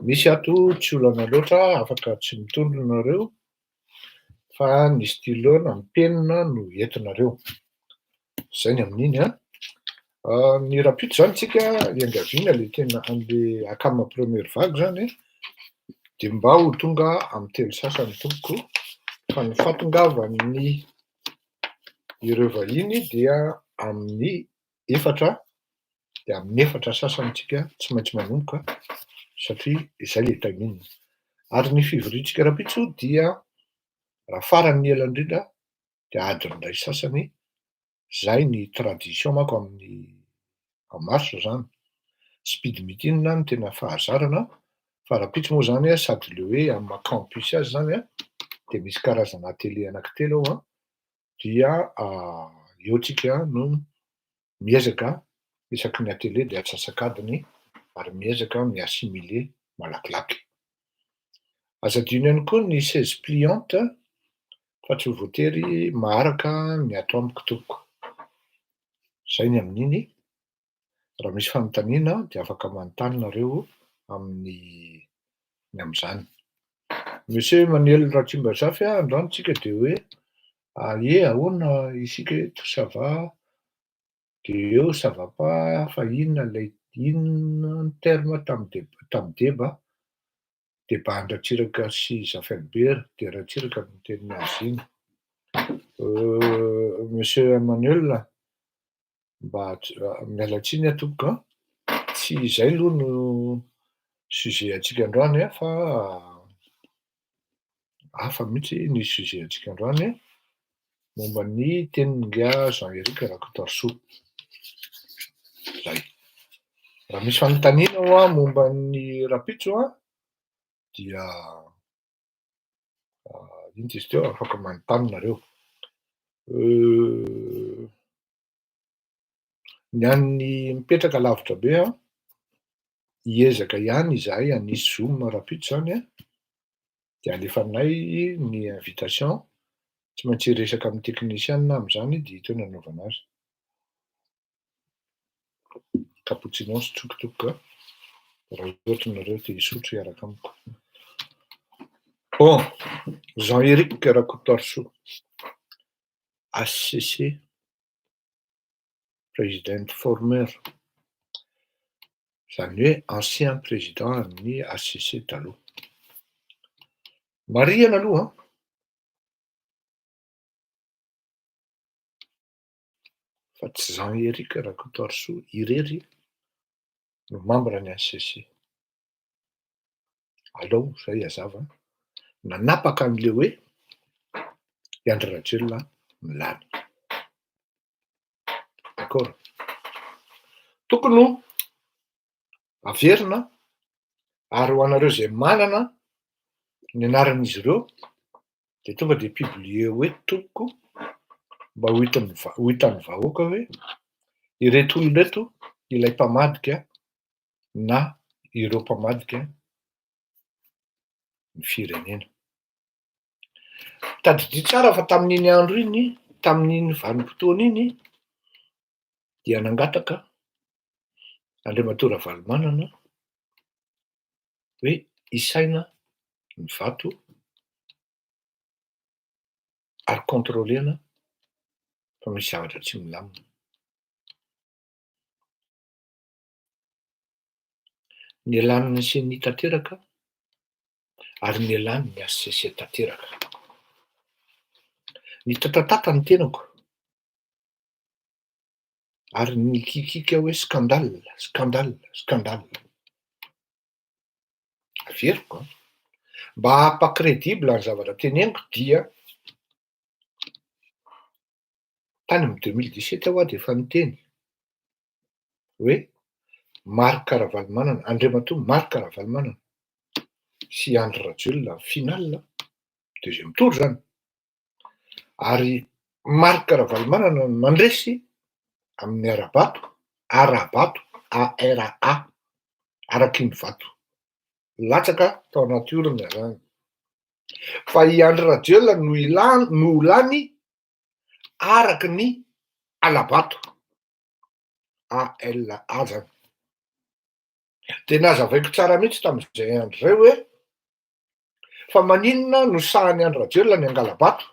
Misy ato tsy olana loatra afaka tsy mitondra nareo fa ny stylo na ny penina no entinareo. Zay ny amin'iny ny rapitso zany tsika iangaviana le tena an'le akama première vague zany de mba ho tonga amin'ny telo sasany tompoko, fa ny fahatongavan'ny ireo vahiny dia amin'ny efatra, de amin'ny efatra sasany tsika tsy maintsy manomboka satria izay le taimina. Ary ny fivoriantsika rapitso dia raha farany ela indrindra de adiny iray sasany, zay ny tradition manko en marche zany. Speed meeting no tena fahazarana, fa rapitso moa zany sady le hoe amin'ny maha campus azy zany de misy karazana atelier anankitelo ao dia eo tsika no miezaka isaky ny atelier de atsasak'adiny ary miezaka mi-assimiler malakilaky. Aza adino ihany koa ny chaise pliante fa tsy ho voatery maharaka ny ato amiko tompoko. Zay ny amin'iny. Raha misy fanontaniana de afaka manontany nareo amin'izany. Monsieur Emmanuel Ratsimbazafy androany tsika de hoe ahoana isika eto ça va? De eo ça va pas, fa inona ny terme tamin'ny débat Andratsiraka sy Zafaimbera de Ratsiraka no niteny azy iny. Monsieur Emmanuel, mba miala tsiny tompoko tsy izay aloha no sujet antsika androany fa hafa mihitsy ny sujet antsika androany, momba ny tenin'nga Jean-Éric Rakotarsou. Zay. Raha misy fanontaniana momba ny rapitso dia ino izy teo afaka manontany nareo. Ny an'ny mipetraka lavitra be hiezaka ihany izahay hanisy zoom rapitso zany de alefanay ny invitation, tsy maintsy hiresaka amin'ny technicien amin'izany de ito no anaovana azy. Cappuccino sy tsokotsoka raha ohatra nareo te hisotro hiaraka amiko. Bon, Jean-Éric Rakotarsou, HCC, président formeur, zany hoe ancien président amin'ny HCC taloha. Marihana aloha fa tsy Jean-Éric Rakotarsou irery no membre ny HCC. Alao zay hazava nanapaka an'le hoe i Andry Rajoelina milany. D'accord? Tokony ho averina ary ho anareo zay manana ny anaran'izy ireo de tonga de publier eto tompoko mba ho hitan'ny vahoaka hoe ireto olona reto ilay mpamadika na ireo mpamadika ny firenena. tadidia tsara fa tamin'iny andro iny, tamin'iny vanim-potoana iny dia nangataka Andriamatoa Ravalomanana hoe isaina ny vato ary kontrolena fa misy zavatra tsy milamina. Nialana ny CNI tanteraka ary nialana ny HCC tanteraka. Ny tatatata ny tenako ary nikikika hoe scandale. Averiko mba hapa-credible ny zavatra teneniko dia tany amin'ny 2017 aho dia efa niteny hoe Marc Ravalomanana, Andriamatoa Marc Ravalomanana sy Andry Rajoelina final deuxième tour zany. Ary Marc Ravalomanana mandresy amin'ny Arabato, ARA, araky ny vato. Latsaka tao anaty orona zany. Fa i Andry Rajoelina no lany araky ny Alabato, ALA zany. De nazavaiko tsara mihitsy tamin'izay andro zay hoe fa maninona no sahan'ny Andry Rajoelina ny Angalabato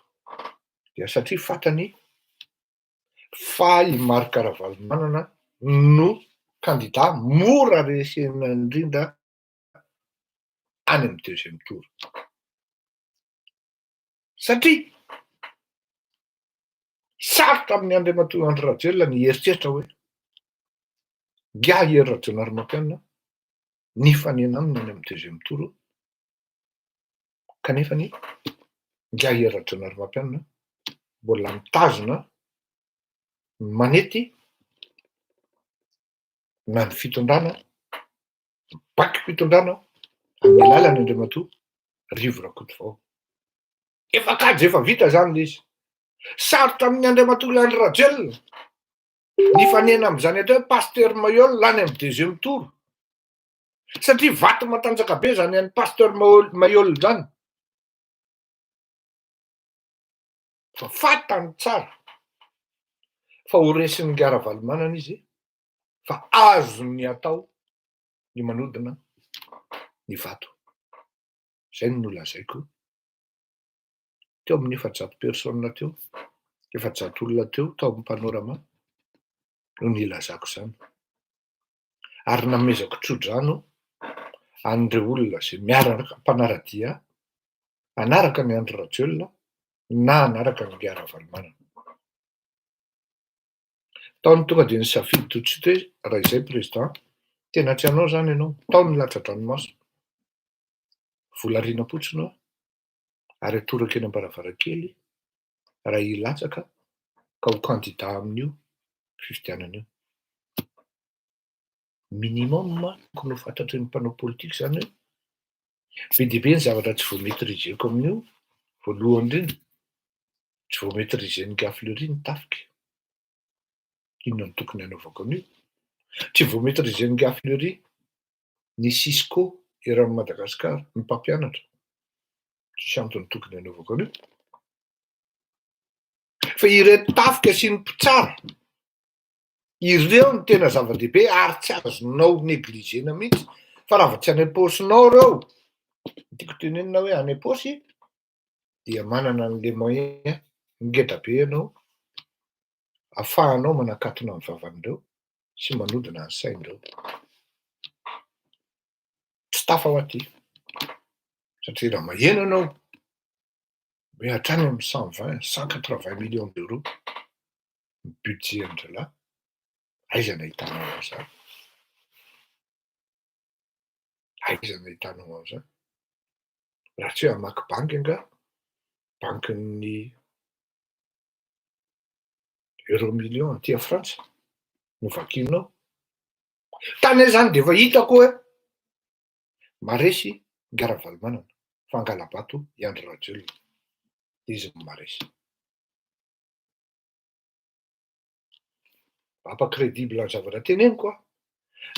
dia satria fantany fa i Marc Ravalomanana no candidat mora resena indrindra any amin'ny deuxième tour. Satria sarotra amin'ny Andriamatoa Andry Rajoelina ny heritreritra hoe gia hery Rajaonarimampianina nifanena aminy any amin'ny deuxième tour kanefa ny gia hery Rajaonarimampianina mbola mitazona manety na ny fitondrana, bakim-pitondrana amin'ny alalan'ny Andriamatoa Rivo Rakotovao. Efa kajy efa vita zany le izy. Sarotra amin'ny Andriamatoa Andry Rajoelina nifanena amin'izany atao hoe Pasteur Mayol lany amin'ny deuxième tour. Satria vato matanjaka be zany an'ny Pasteur Mayol zany. Fa fantany tsara fa ho resin'ny Ravalomanana izy fa azony atao ny manodina ny vato. Zay no nolazaiko teo amin'ny 700 personne teo, 700 olona teo tao amin'ny Panorama no nilazako zany. Ary namezako tso-drano an'ireo olona zay miaraka mpanaradia anaraka ny Andry Rajoelina na anaraka ny Ravalomanana. Taony tonga dia nisafidy totsito hoe raha izay président tena tsy anao zany ianao, tao ny latra-dranomaso. Vola riana-potsiny aho ary atoraka eny am-baravarakely raha hilatsaka ka ho candidat amin'io fifidianana io. Minimum tokony ho fantatry ny mpanao politika zany hoe be dia be ny zavatra tsy voametrizeko amin'io. Voalohany indrindra tsy voametrizeny Gafleury ny tafika. Inona no tokony hanaovako an'io? Tsy voametrizeny Gafleury ny Cisco eran'ny Madagasikara, ny mpampianatra. Tsisy antony tokony hanaovako an'io. Fa ireto tafika sy ny mpitsara, ireo ny tena zava-dehibe ary tsy azonao negligena mihitsy. Fa raha tsy any am-paosinao reo, tiako tenenina hoe any am-paosy dia manana an'le moyen ngeda be ianao ahafahanao manakatona ny vavan'ireo sy manodina ny sain'ireo. Tsy tafa ho aty. Satria raha maheno ianao hoe hatrany amin'ny 120-180 millions d'euros ny budget an-dralahy, aiza no ahitanao an'izany? Aiza no ahitanao an'izany? Raha tsy hoe hamaky banky anga, bankin'ny euro million aty Frantsa no vakinao. Tany zany dia efa hitako hoe maresy Ravalomanana fa Angalabato i Andry Rajoelina. Izy no maresy. Hapa-credible ny zavatra teneniko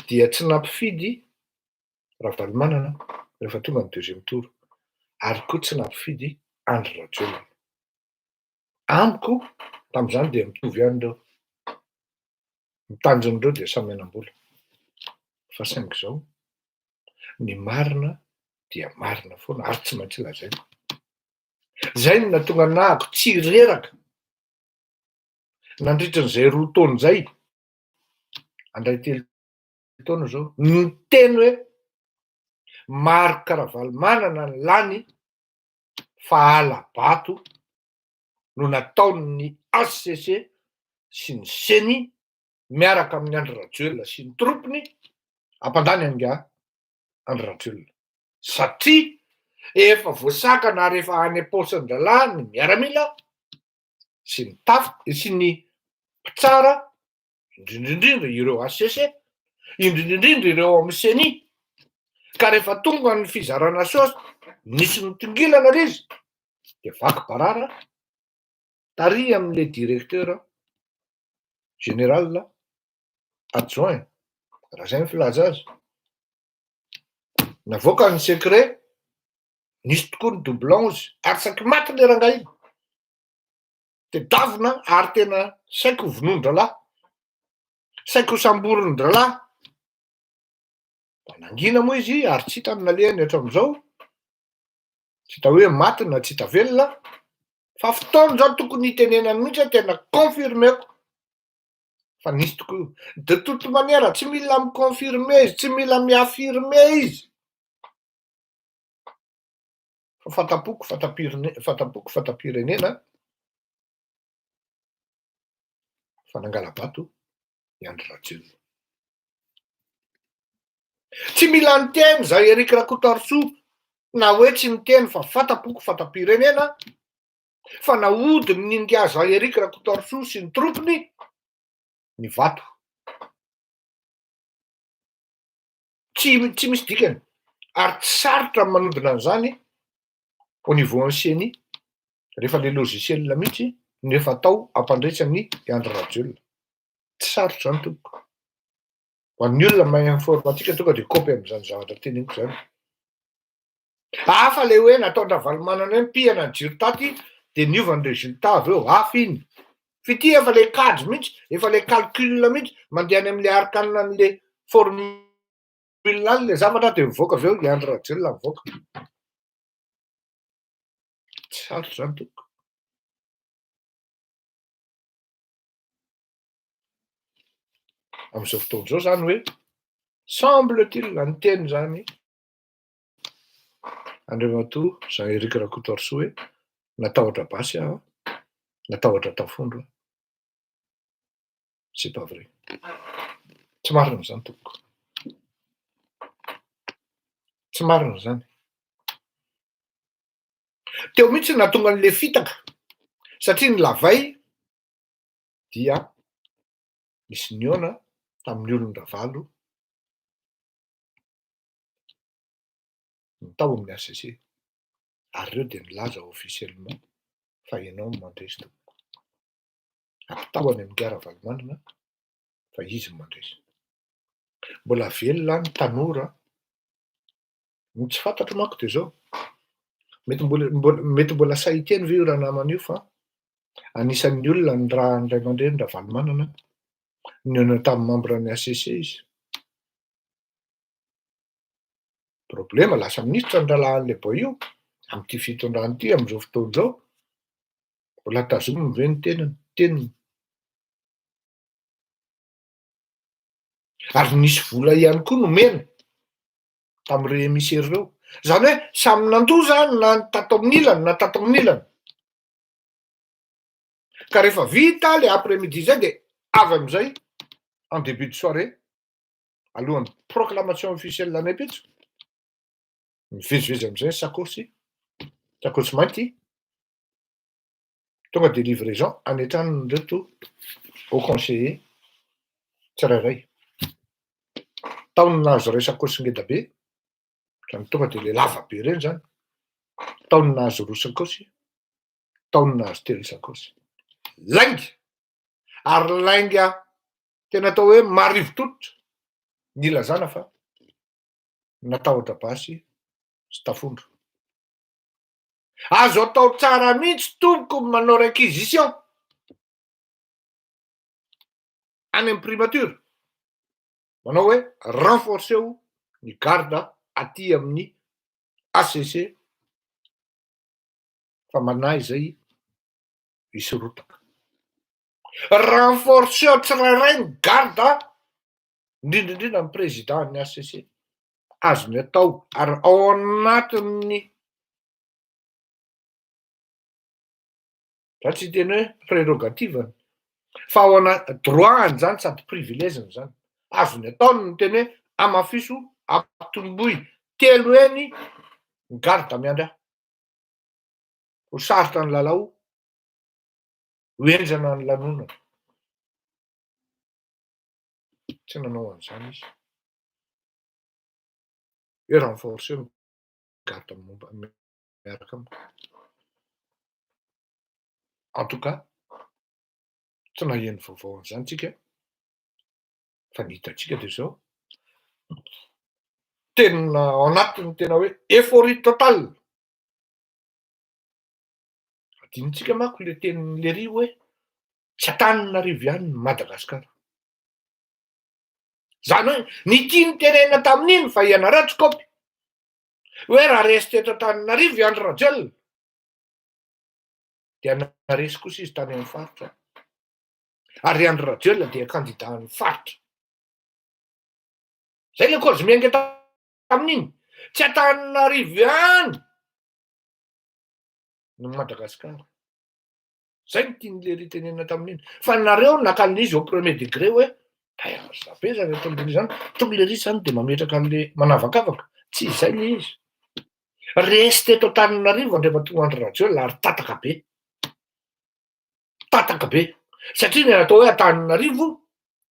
dia tsy nampifidy Ravalomanana rehefa tonga ny deuxième tour ary koa tsy nampifidy Andry Rajoelina. Amiko tamin'izany dia mitovy ihany reo. Ny tanjon'ireo dia samy manam-bola. Fa saingy izao, ny marina dia marina foana ary tsy maintsy lazaina. Zay no nahatonga nahako tsy reraka nandritran'izay 2 taona izay, andray 3 taona zao, niteny hoe Marc Ravalomanana ny lany fa ala-bato no nataon'ny HCC sy ny CENI miaraka amin'ny Andry Rajoelina sy ny tropiny ampandany anga Andry Rajoelina. Satria efa voasakana rehefa any am-paosin-dralahy ny miaramila sy ny sy ny mpitsara, indrindrindrindra ireo HCC, indrindrindrindra ireo amin'ny CENI, ka rehefa tonga ny fizarana saosy nisy nitongilana izy dia vaky barara tary amin'le directeur général adjoint, raha zay ny filaza azy. Navoaka ny secret, nisy tokoa ny doublons ary saky maty le rangahy iny. Tedavina ary tena saiko vonon-dralahy, saiko samborin-dralahy. Nangina moa izy ary tsy hita ny nalehany hatramin'izao, tsy hita hoe maty na tsy hita velona, fa fotoana zao tokony hitenenany mihitsy tena confirmeko fa nisy tokoa. De toute manière tsy mila mi-confirmer izy, tsy mila mi-affirmer izy. Fa fatapoko fatapirenena fa nangala-bato i Andry Rajoelina. Tsy mila niteny zay Eric Rakotarotsou na hoe tsy niteny fa fatapoko fatapirenena fa nahodiny nindia zay Eric Rakotarotsou sy ny tropiny ny vato. Tsy misy dikany ary tsy sarotra manodina an'izany au niveau CENI rehefa le logiciel mihitsy nefa atao ampandresany Andry Rajoelina. Tsy sarotra zany tompoko. Ho an'ny olona mahay informatika tonga dia copy amin'izany zavatra teneniko zany. Hafa le hoe nataon'ny Ravalomanana hoe pihana ny jiro taty dia niova ny résultat avy eo, hafa iny. Fity efa le kajy mihitsy, efa le calcul mihitsy mandeha any amin'le arkanina an'le formule any le zavatra dia mivoaka avy eo i Andry Rajoelina mivoaka. Tsy sarotra zany tompoko. Amin'izao fotoana izao zany hoe semble-t-il ny teny zany Andriamatoa Jean Eric Rakotarotsou hoe natahotra basy aho, natahotra tafondro aho. C'est pas vrai. Tsy marina zany tompoko. Tsy marina zany. Teo mihitsy nahatonga an'le fitaka satria ny lavay dia misy niona tamin'ny olon-davalo ny tao amin'ny HCC ary ireo dia nilaza officiellement fa ianao no mandresy tompoko. Ampitahony amin'ny Ravalomanana fa izy no mandresy. Mbola velona ny tanora no tsy fantatro manko dia zao. Mety mbola sahiteny ve io raha naman'io fa anisan'ny olona ny raha Ray aman-dreny Ravalomanana niona tamin'ny membre ny HCC izy. Problema lasa ministra ny rahalahan'le boio amin'ity fitondrany ity amin'izao fotoana izao. Mbola tazominy ve ny teniny. Ary nisy vola ihany koa nomena tamin'ireo émissaire ireo. Zany hoe samy nandoza na tato amin'ny ilany na tato amin'ny ilany. Ka rehefa vita le après-midi zay dia avy amin'izay en début de soirée alohan'ny proclamation officielle any am-pitso mivezivezy amin'izay sakosy mainty tonga de livraison any an-tranony reto au conseiller tsirairay. Taony nahazo iray sakosy ngeda be, zany tonga de le lava be reny zany. Taony nahazo 2 sakosy, taony nahazo 3 sakosy. Lainga! Ary lainga tena atao hoe marivo-totitra ny ilazana fa natahotra basy sy tafondro. Azo atao tsara mihitsy tompoko manao réquisition any amin'ny primature. Manao hoe renforceo ny garda aty amin'ny ACC fa manahy zay isorotaka. Renforceo tsirairay ny garda indrindraindrindra amin'ny président ny ACC. Azony atao ary ao anatin'ny za tsy teny hoe prérogativeny fa ao droitny zany sady privilègeny zany. Azony ataony ny teny hoe amafiso ampitomboy 3 eny ny garda miandry ahy ho sarotra ny lalao ho enjana ny lanonana. Tsy nanao an'izany izy. Hoe renforcer ny garda miaraka amiko. En tout cas, tsy naheno vaovao an'izany tsika fa ny hitatsika de zao. Tena ao anatiny tena hoe euphorie totale. Adinitsika manko le tenin'le ry hoe tsy Antananarivo ihany ny Madagasikara. Zany hoe ny tiany tenenina tamin'iny fa ianareo tsikopy hoe raha resy teto Antananarivo i Andry Rajoelina dia naresy kosa izy tany amin'ny faritra. Ary Andry Rajoelina dia candidat amin'ny faritra. Zay le cause miainga tamin'iny. Tsy Antananarivo ihany ny Madagasikara. Zay ny tian'le ry tenenina tamin'iny. Fa nareo nakal'izy au premier degré hoe zabe zany ataon'le ry zany. Tonga le ry zany de mametraka an'le manavakavaka. Tsy izay le izy. Resy teto Antananarivo andreva tonga Andry Rajoelina ary tataka be. Tataka be. Satria ny atao hoe Antananarivo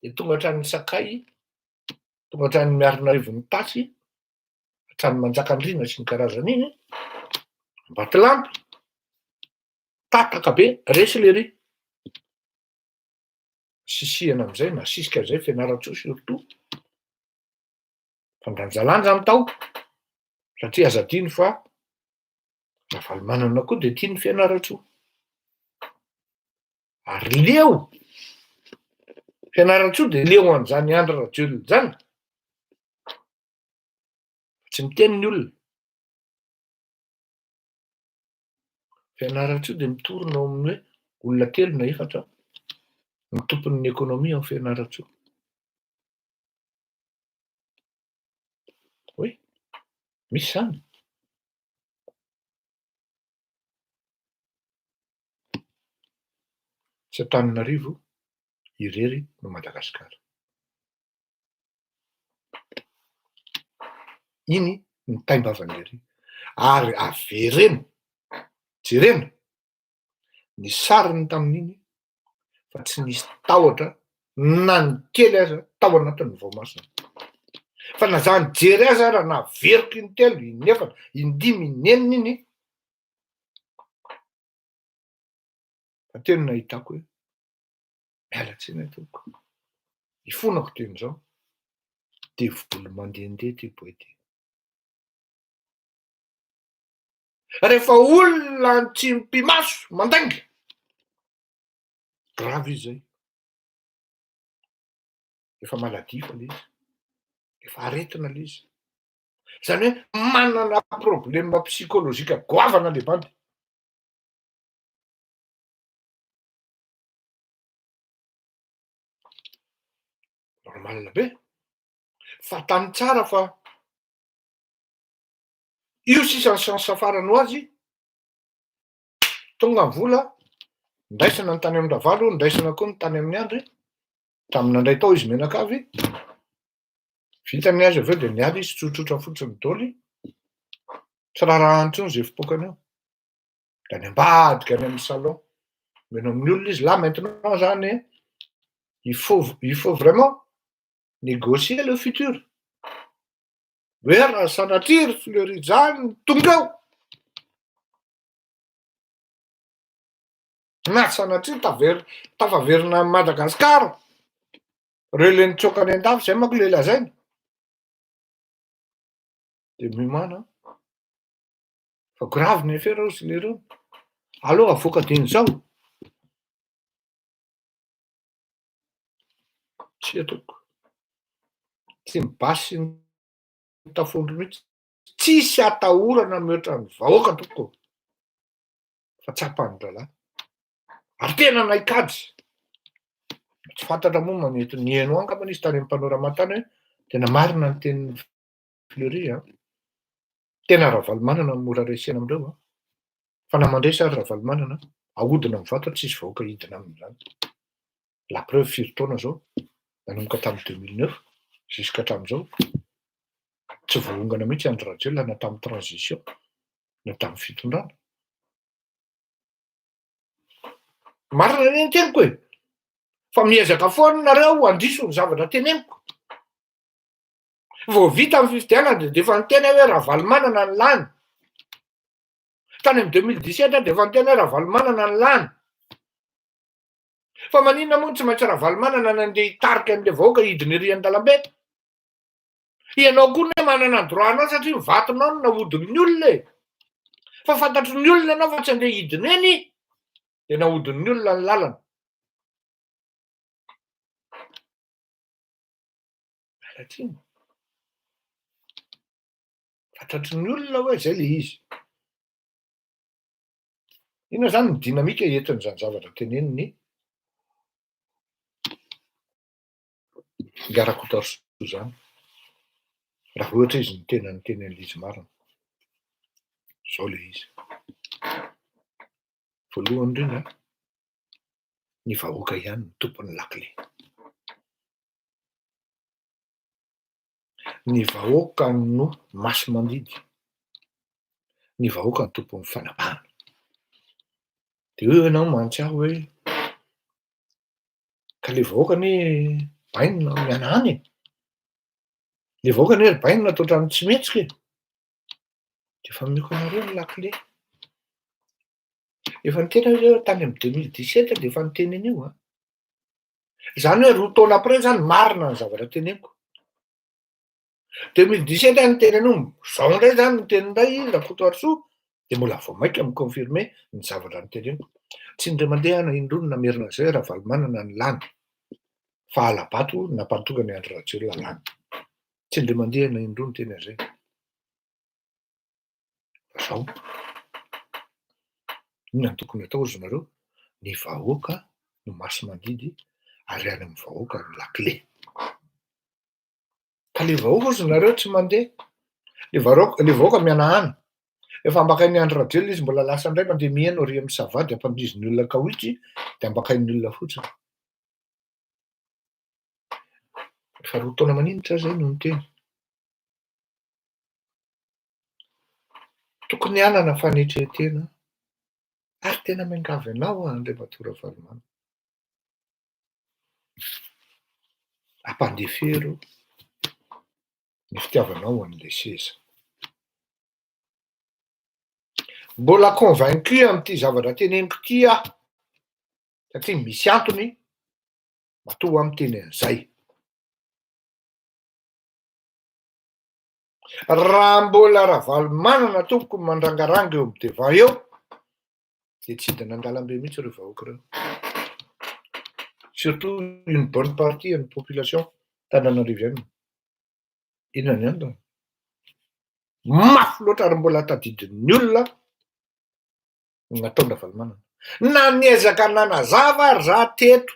de tonga hatrany Sakay, tonga hatrany Miarinarivo ny Tasy, hatrany Manjakandriana sy ny karazan'iny, Ambatolampy. Tataka be, resy le ry. Sisihana am'izay, nasisika zay Fianarantsoa surtout. Fandanjalanja ny tao, satria aza adino fa raha valy manana koa de tiany Fianarantsoa. Ary leo Fianarantsoa de leo an'izany Andry Rajoelina zany. Tsy miteny ny olona. Fianarantsoa de mitorona ao amin'ny hoe olona 3 na 4 ny tompon'ny ekônomia ao Fianarantsoa. Oui, misy zany. Tsy Antananarivo irery no Madagasikara. Iny ny taimbavan'le ry. Ary averena, jerena, ny sariny tamin'iny fa tsy nisy tahotra na ny kely aza tao anatin'ny voamasina. Fa na zany jery aza raha naveriko iny 3, iny 4, iny 5, iny 6 iny, fa teny nahitako hoe miala tsiny tompoko. Ifonako teny zao de voly mandehandeha ty poety. Rehefa olona tsy mpimaso mandainga, gravy izy zay. Efa maladifa le izy. Efa aretina le izy. Zany hoe manana problème psychologique goavana le bandy. Normal be. Fatany tsara fa io sisa ny chance afarany ho azy. Tonga ny vola, ndraisana ny tany amin'ny Davalo, ndraisana koa ny tany amin'ny Andry. Tamin'andray tao izy Menakavy. Vitany azy aveo de niady izy tsotsotra fotsiny dôly. Tsy raha intsony zay fipokany eo. Da ny ambadika any amin'ny salon. Meno amin'ny olona izy là maintenant zany. Il faut vraiment négocier le futur. Hoe raha sanatria Fleury zany tonga eo. Na sanatria tafaverina Madagasikara. Reo le nitsokany an-dafy zay manko le lazainy. De miomana Fa gravina fera ozy lereo. Allo avoaka diny zao. Tsy ataoko. Tsy mibasy ny tafondro mihitsy. Tsisy atahorana mihoatra ny vahoaka toko. Fa tsapany ralahy. Ary tena naikajy. Tsy fantatra moa manety ny eno angamba izy tany amin'ny Mpanoramatany hoe tena marina ny tenin'ny Fleury a. Tena Ravalomanana no mora resena amindreo a. Fa namandresy ary Ravalomanana ahodina mivanta tsisy vahoaka hidina amin'izany. La preuve firy taona zao nanomboka tamin'ny 2009 jusqu'à hatramin'izao tsy voahongana mihitsy Andry Rajoelina na tamin'ny transition na tamin'ny fitondrana. Marina ny teniko e. Fa miezaka foana nareo andriso ny zavatra teneniko. Vao vita amin'ny fifidianana dia efa niteny hoe Ravalomanana ny lany. Tany amin'ny 2017 dia efa niteny hoe Ravalomanana ny lany. Fa maninona moa tsy maintsy Ravalomanana nandeha hitarika an'ilay vahoaka hidina ery an-dalambe. Ianao koa ne manana ny droit-nao satria mivatonao no nahodin'ny olona e. Fa fantatry ny olona ianao fa tsy andeha hidina eny dia nahodin'ny olona ny lalana. Alatsiny. Fantatry ny olona hoe zay le izy. Inona zany ny dinamika entin'izany zavatra teneniny Garakotarisoa zany. Raha ohatra izy ny tena niteny an'Lizy Marina. Zao le izy. Voalohany indrindra ny vahoaka ihany ny tompon'ny lakile. Ny vahoaka no maso mandidy. Ny vahoaka ny tompon'ny fanabahana. Dia eo ianao mantsy aho hoe ka le vahoaka ne bainina mianahany. Le vahoaka ne bainina tao ohatran'ny tsy mihetsika e. Dia efa mihoaka anareo ny lakile. Efa niteny hoe tany amin'ny 2017 dia efa niteny an'io a. Zany hoe 2 taona après zany marina ny zavatra teneniko. 2017 niteny an'io, zao indray zany niteny indray Garakotarisoa dia mbola vao maika miconfirmer ny zavatra niteneniko. Tsy indray mandeha na indroa namerina izay Ravalomanana ny lany. Fa alabato nampatoga ny Andry Rajoelina lany. Tsy indray mandeha na indroa ny teny an'izay. Zao. Inona ny tokony atao ozy nareo? Ny vahoaka no maso mandidy ary any amin'ny vahoaka ny lakile. Ka le vahoaka ozy nareo tsy mandeha. Le vahoaka mianahany. Efa ambakain'ny Andry Rajoelina izy mbola lasa indray mandeha mihaino ary amin'ny savady ampandrizin'ny olona kawitry dia ambakain'ny olona fotsiny. Efa 2 taona maninitra zay no niteny. Tokony hanana fanetrehatena ary tena miangavy anao Andriamatoa Ravalomanana. Ampandefero ny fitiavanao an'ilay seza. Mbola convaincu amin'ity zavatra teneniko ity aho. Satria misy antony matoa amin'ny teny an'izay. Raha mbola Ravalomanana tompoko mandrangaranga eo amin'ny devant eo dia tsy hidina an-dalambe mihitsy ireo vahoaka ireo. Surtout une bonne partie de la population d'Antananarivo. Inona ny antony? Mafy loatra ary mbola tadidin'ny olona nataon'ny Ravalomanana. Na niezaka nanazava ary za teto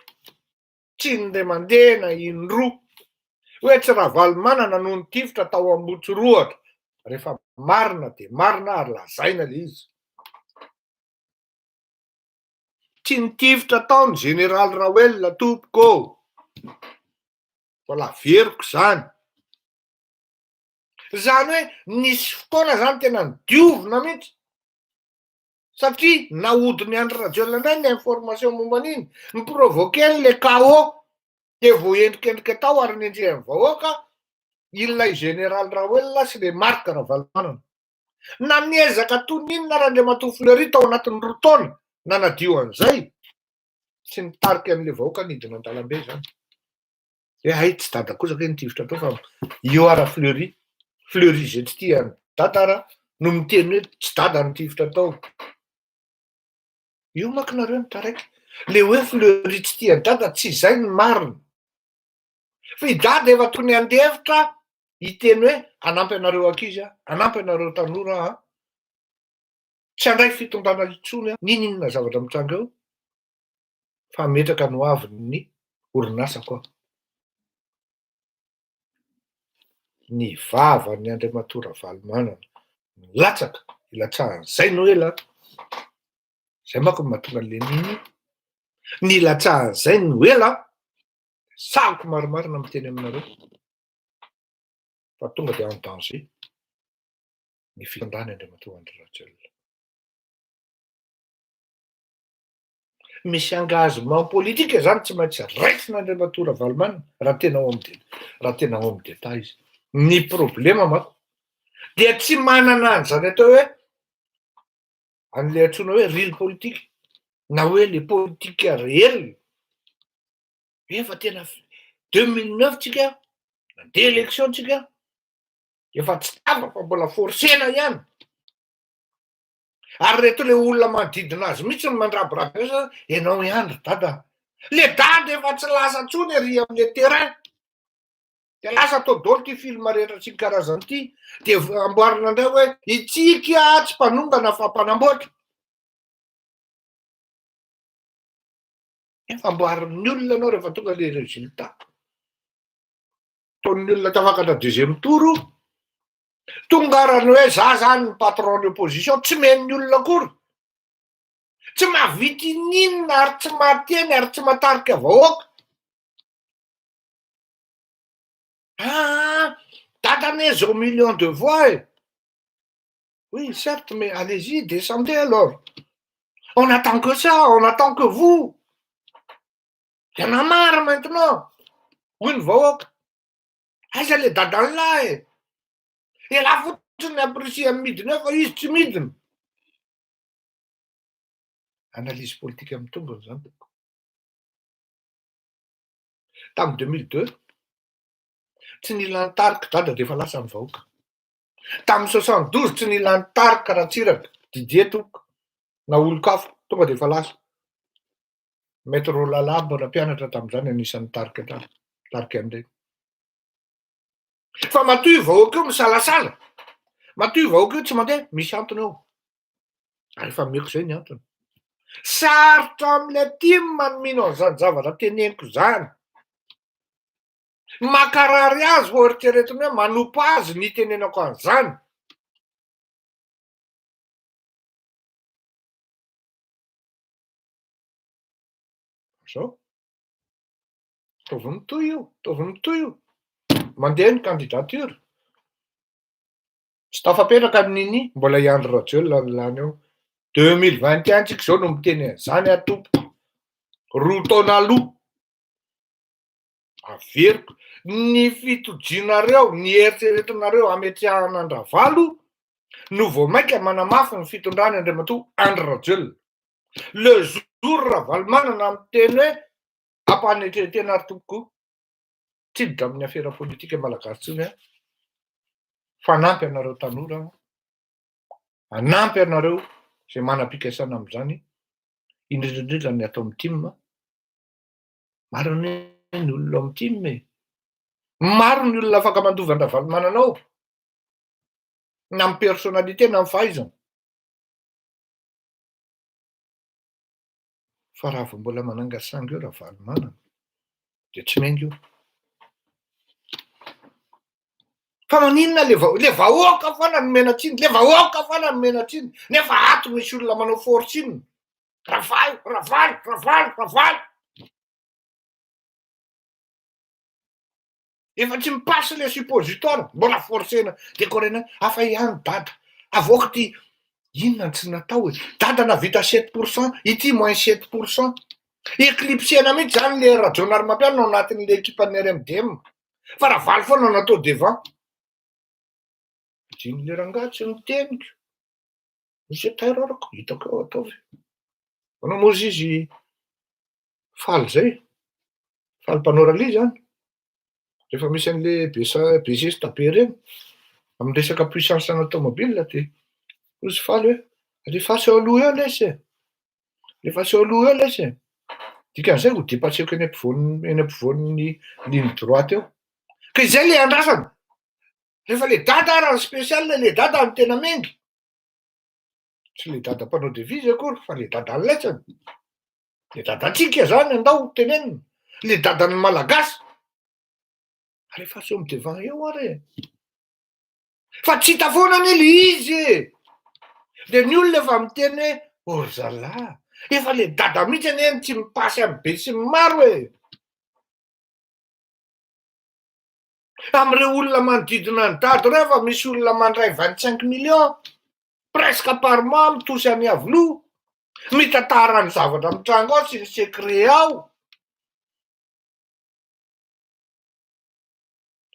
tsy indray mandeha na indroa hoe tsy Ravalomanana no nitifitra tao Ambotsorohatra. Rehefa marina dia marina ary lazaina le izy. Tsy nitifitra tao ny Général Rahoelina tompoko. Mbola veriko zany. Zany hoe nisy fotoana zany tena nidiovina mihitsy. Satria nahodiny Andry Rajoelina indray ny information momba an'iny. Niprovoquer le chaos. Dia voaendrikendrika tao ary nendrehan'ny vahoaka ilay Général Rahoelina sy le Marc Ravalomanana. Na niezaka toninona Andriamatoa Fleury tao anatin'ny 2 taona nanadio an'izay. Tsy nitarika an'ilay vahoaka nidina an-dalambe zany. Hoe hay tsy dada kosa ke nitifitra tao fa io ara Fleury. Fleury zay tsy tia ny dada ara no miteny hoe tsy dadany tivitra tao. Io manko nareo mitaraiky. Le hoe fleury tsy tiany dada tsy izay ny marina. Fa i dada efa tony andefitra hiteny hoe anampy anareo ankizy anampy anareo tanora tsy handray fitondrana intsony ninonina zavatra mitranga eo fa metraka no aviny orinasa koa. Ny vavany Andriamatora Valomanana milatsaka ilatsahan'izay Noela. Zay manko ny mahatonga an'le niny ny ilatsahan'izay Noela sahako marimarina miteny aminareo fa tonga dia en danger ny fitondrany Andriamatora Andry Rajoelina. Misy engagement politika zany tsy maintsy raisina Andriamatora Valomanana raha tena ao amin'ny détail izy. Ny problema manko dia tsy manana an'izany atao hoe an'le antsoina hoe real politique na hoe le politika réel. Efa tena 2009 tsika nandeha élection tsika efa tsy tava fa mbola forsena ihany. Ary reto le olona manodidina azy mihitsy ny mandrabirabe ianao ihany dada. Le dada efa tsy lasa tsony ery amin'le terrain. Dia lasa atao daholo ty film rehetra sy ny karazany ity dia amboarina indray hoe itsika tsy mpanongana fa mpanamboatra. Efa amboarin'ny olona anao rehefa tonga le résultat. Ataon'ny olona tafakatra deuxième tour tongarany hoe za zany ny patron de l'opposition tsy men'ny olona akory. Tsy mahavity ninona ary tsy mahateny ary tsy mahatarika vahoaka. Dadanez au million de voix. Oui, certes, mais allez-y, descendez alors. On attend que ça, on attend que vous. Il y en a marre maintenant. Oui, ny vahoaka. Aiza le dadan'lahy. E la fotsiny apprécie amin'ny midiny eo fa izy tsy midiny. Analyse politique amin'ny tombony zany. Tamin'ny 2002 tsy nila nitarika dada dia efa lasa ny vahoaka. Tamin'ny 72 tsy nila nitarika Ratsiraka Didier Toko na olon-kafa tonga dia efa lasa. Maître Rolala mbola mpianatra tamin'izany anisan'ny tarika an'ireny. Fa matoy vahoaka io misalasala. Matoy vahoaka io tsy mandeha misy antony eo. Ary efa meko izay ny antony. Sarotra amin'ilay tia manomino an'izany zavatra teneniko izany. Makarary azy vao eritreretiny hoe manompo azy ny tenenako an'izany. Zao. Tovy mitoy io. Mandeha ny candidature. Tsy tafapetraka amin'iny mbola Andry Rajoelina lany eo. 2021 tsika zao no miteny an'izany atompo. Roa taona aloha. Averiko ny fitojianareo, ny eritreretinareo ametrahana Andravalo no vao mainka manamafy ny fitondrany Andriamatora Andry Rajoelina. Le jour Valomanana miteny hoe ampanetretena ary tompoko tsiditra amin'ny afera politika malagasy tsony fa anampy anareo tanora, anampy anareo izay manam-pikasana amin'izany, indrindrindrindra ny atao amin'ny team. Maro ny olona amin'ny team. Maro ny olona afaka mandova Andry Valomanana ao na amin'ny personnalité na amin'ny fahaizana. Fa raha vao mbola manangasanga eo raha Valomanana dia tsy mainga io. Fa maninona le vahoaka foana no menatsiny, le vahoaka foana no menatsiny. Nefa ato misy olona manao forcing. Ravaly. Efa tsy mipasy le suppositoire, mbola forcena. Décorena, hafa ihany dada. Avoaka ty, inona tsy natao e. Dada navita 7%, ity moins 7%. Éclipsena mihitsy zany le Rajonary Mampianina ao anatin'le équipe-ny RMDM. Fa Ravaly foana natao devant. Dimy le rangatsy ny teniko. Misy terrorako, hitako eo ataovy. Manao mozy izy faly zay. Faly mpanora zany. Rehefa misy an'le besiste be reny, amin'ny resaka puissance an'automobile ty. Rozy faly hoe alefaso aloha eo lesy e, alefaso aloha eo lesy e. Dikan'izay ho dipatseko eny ampovoan'ny ligne droite eo. Ka izay le andrasana. Rehefa le dada raha spesial le dada ny tena mengy. Tsy le dada mpanao devise akory fa le dada letsany. Le dadantsika zany andao tenenina. Le dadan'ny malagasy. Alefaso eo am'devan eo are. Fa tsy hita foana anie le izy e. De ny olona efa miteny hoe oh zalahy, efa le dada mihitsy anie tsy mipasy amin'ny be sy ny maro e. Am'ireo olona manodidina ny dado reo fa misy olona mandray 25 millions presque par mois mitosy any avoloha, mitantara ny zavatra mitrango ao sy ny secret ao.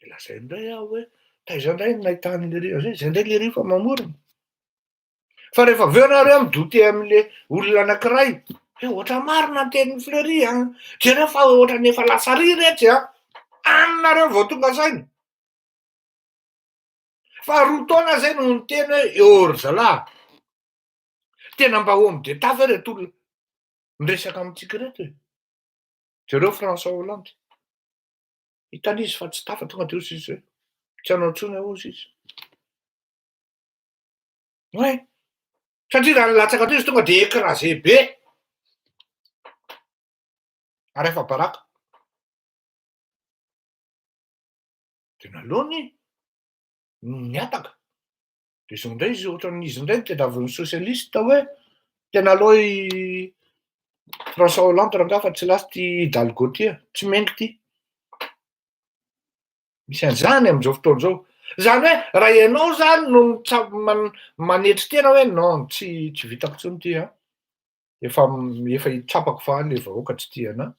De lazay indray aho hoe taiza indray no nahita an'le riva zay, zay indray le riva mamorona. Fa rehefa aveo nareo midoty am'le olona anankiray, ohatra marina ny tenin'ny Fleury jereo fa ohatra ny efa lasa ry rehetra anareo vao tonga saina. Fa roa taona zay no niteny hoe ry zalahy, tena mba homme d'État ve reto olona miresaka amintsika reto e. Jereo François Hollande. Hitany izy fa tsy tafa tonga de ozy izy hoe tsy hanao intsony ozy izy. Oe, satria raha nilatsaka teo izy tonga de écrasé be. Ary efa baraka. De nalaony niataka. De izy indray izy ohatran'izy indray tena avy ny socialiste hoe tena aloha i François Hollande rangaha fa tsy lasy ty Hidalgo ty tsy mengy ty. Misy an'izany am'izao fotoana zao. Zany hoe raha ianao zany no manetry tena hoe non tsy vitako intsony ty efa hitrapako faly le vahoaka tsy tia anahy.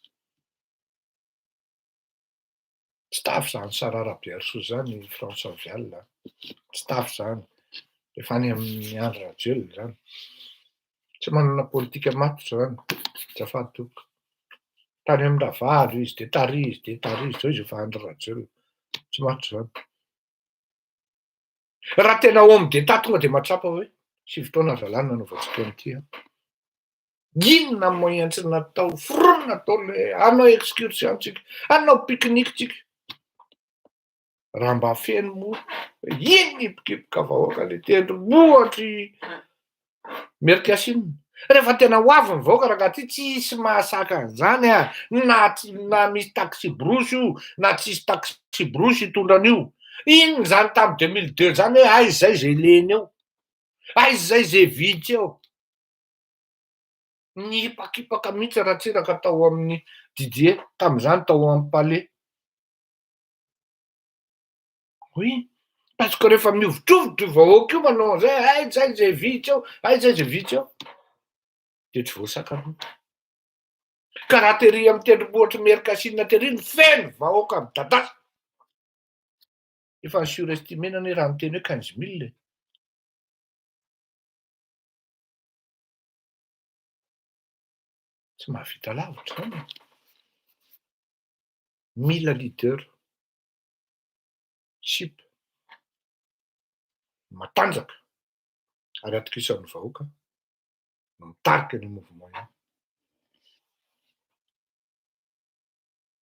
Tsy tafy zany Sarara Biarso zany François Vial. Tsy tafy zany. Efa any amin'ny Andry Rajoelina zany. Tsy manana politika maty zany. Azafady tompoko. Tany amin'ny Ravalo izy de tary zao izy efa Andry Rajoelina. Tsy maty zany. Raha tena homme d'État tonga de mahatsapa hoe 7 taona zalany nanaovantsika an'ity. Inona moyen tsy natao foronina atao le hanao excursion tsika, hanao pique-nique tsika. Raha mba feno moa iny hipokipoka vahoaka le tendrombohitry Mercasinina. Rehefa tena ho avy ny vahoaka rangaha tsisy mahasaka an'izany na misy taxi brosy io na tsisy taxi brosy hitondra an'io. Inona zany tamin'ny 2002 zany hoe aiza zay zay leny eo, aiza zay zay vitsy eo. Nipakipaka mihitsy ratsiraka tao amin'ny Didier tamin'izany tao amin'ny Palais. Oui, parce que rehefa miovitrovitr'io vahoaka io manao an'izay aiza zay zay vitsy eo, aiza zay zay vitsy eo, de tsy voasaka aloha. Ka raha tery amin'ny tendrombohitry Mercasinina tery ny feno vahoaka midadasika. Efa ny surestimena anie raha miteny hoe 15 000. Tsy mahavita lavitra zany. 1000 leader ship matanjaka ary atokisan'ny vahoaka mitarika ny mouvement io.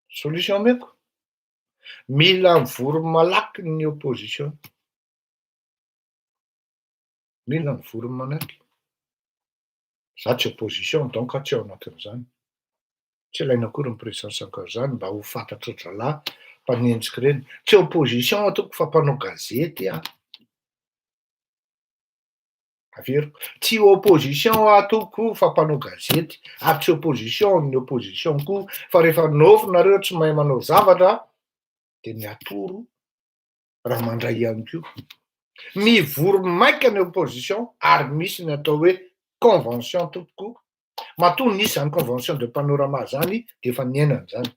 Solution meko mila mivory malaky ny opposition. Mila mivory manaky. Za tsy opposition donc tsy ao anatin'izany. Tsy ilaina akory ny présidence ankoatran'izany mba ho fantatra zalahy mpanenjika ireny. Tsy opposition atoko fa mpanao gazety Averiko. Tsy opposition atoko fa mpanao gazety ary tsy opposition ny opposition koa fa rehefa nofinareo tsy mahay manao zavatra de miatoro raha mandray ihany koa. Mivory maika ny opposition ary misy ny atao hoe convention tompoko. Matoa nisy zany convention de panorama zany de efa niainana zany.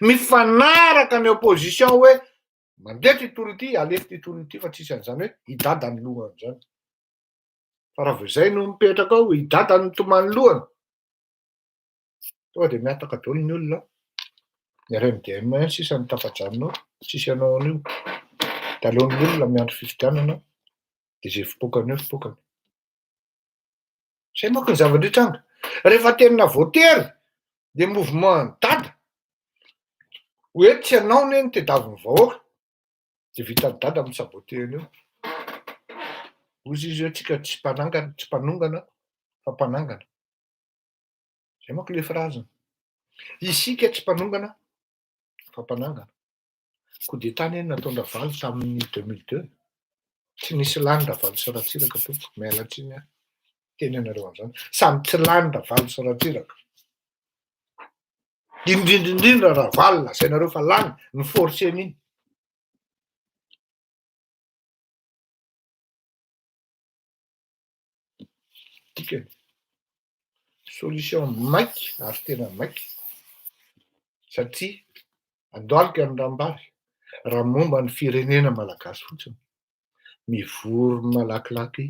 Mifanaraka ny opposition hoe mandeha ty tontolo ity, alefa ty tontolo ity fa tsisy an'izany hoe hidada ny lohany zany. Fa raha vao zay no mipetraka ao hidada ny tomany lohany. Tonga de miataka daholo ny olona. Ny RMDM sisa ny tafajanonao, tsisy anao an'io. De aleon'ny olona miandry fifidianana de zay fipokany eo fipokany. Zay manko ny zava-drehetra anga. Rehefa tena voatery de mouvement dada hoe tsy anao neny tedaviny vahoaka de vitany dada mitsaboteany eo. Ozy izy hoe tsika tsy mpanongana fa mpanangana. Zay manko le firazana. Isika tsy mpanongana fa mpanangana. Coup d'état eny nataon'ny Ravaly tamin'ny 2002. Tsy nisy lany Ravaly sy Ratsiraka tompoko, miala tsiny aho. Teny anareo an'izany. Samy tsy lany Ravaly sy Ratsiraka. Indrindrindrindra Ravaly lazainareo fa lany ny forceny iny. Dikany. Solution maiky ary tena maiky. Satria andohalika ny rambary raha momba ny firenena malagasy fotsiny. Mivory malakilaky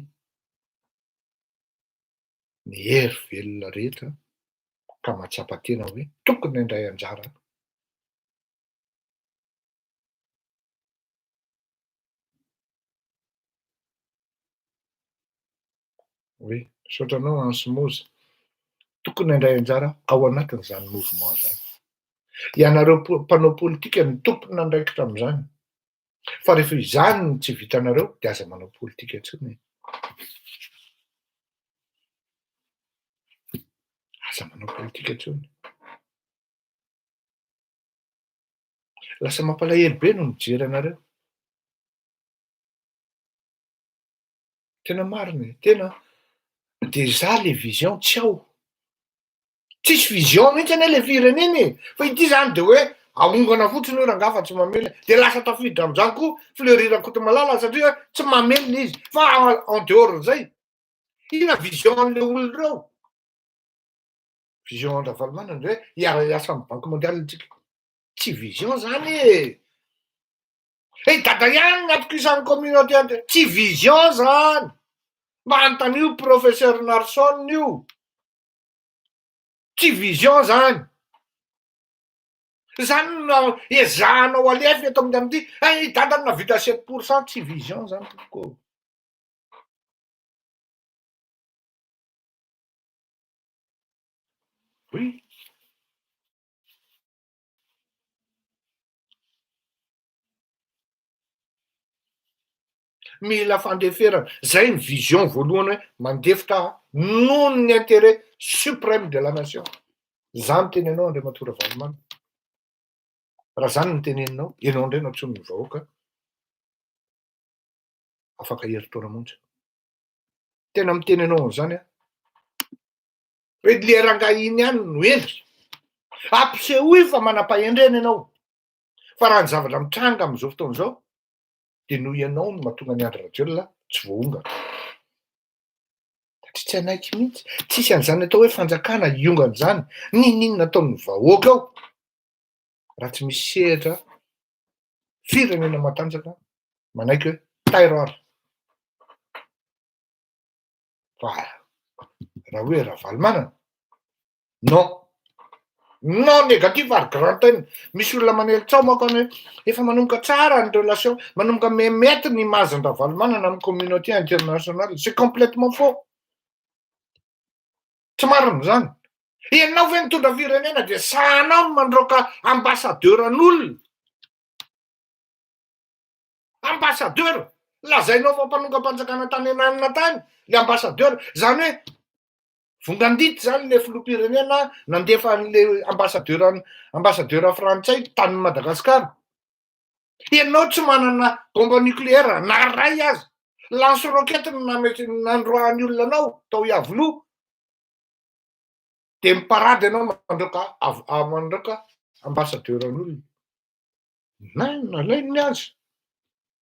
ny hery velona rehetra ka mahatsapa-tena hoe tokony indray anjara. Hoe saotranao ansimozy tokony indray anjara ao anatin'izany mouvement zany. Ianareo mpanao politika ny tompony andraikitra amin'izany. Fa rehefa izany ny tsy vitanareo dia aza manao politika intsony. Aza manao politika intsony. Lasa mampalahelo be no mijery anareo. Tena marina, tena deja le vision tsy ao. Tsisy vision mihitsy ane le firenena e. Fa ity zany de hoe ahongana fotsiny hoe rangafa tsy mamely de lasa tafiditra amin'izany koa fleurirako-malala satria tsy mamely izy. Fa en dehors zay, ina vision-n'le olona reo? Vision Ravalomanana hoe hiasa amin'ny Banque mondiale tsika. Tsy vision zany e. Dada ihany gn'atoko isan'ny communauté ante. Tsy vision zany. Manontany io professeur Narson io. Tsy vision zany. Zany ezahanao alefa eto amin'ity. Dada navita 7%. Tsy vision zany tompoko. Oui. Mila fandeferana. Zay ny vision voalohany hoe mandefitra noho ny intérêt suprême de la nation. Zany tenenao Andriamatoa Ravalomanana. Raha zany ny teneninao, ianao indray no antsoin'ny vahoaka afaka herintaona monja. Tena mitenenao an'izany a. Hoe le rangahiny ihany no endry. Ampisehoy fa manam-pahendrena ianao. Fa raha ny zavatra mitranga amin'izao fotoana izao dia noho ianao no mahatonga ny Andry Rajoelina tsy voahongana. Satria tsy anaiky mihitsy. Tsisy an'izany atao hoe fanjakana hiongana izany. Ninona nataon'ny vahoaka ao? Raha tsy misy sehatra firenena matanjaka manaiky hoe terroir. Fa raha hoe Ravalomanana, non. Non négatif ary grand N. Misy olona manelitsao manko hoe efa manomboka tsara ny relation, manomboka memety ny imaziny Ravalomanana amin'ny communauté internationale. C'est complètement faux. Tsy marina zany. Ianao ve nitondra firenena dia sahanao mandroaka ambassadeur an'olona. Ambassadeur. Lazainao fa mpanonga-panjakana tany ananina tany le ambassadeur. Zany hoe vongandity zany le filoham-pirenena nandefa an'le ambassadeur frantsay tany Madagasikara. Ianao tsy manana bomba nucléaire na ray azy. Lance roquette nandroahan'ny olona anao tao Iavoloha. De miparady ianao mandroaka ambassadeur an'olona. Na nalainy azy.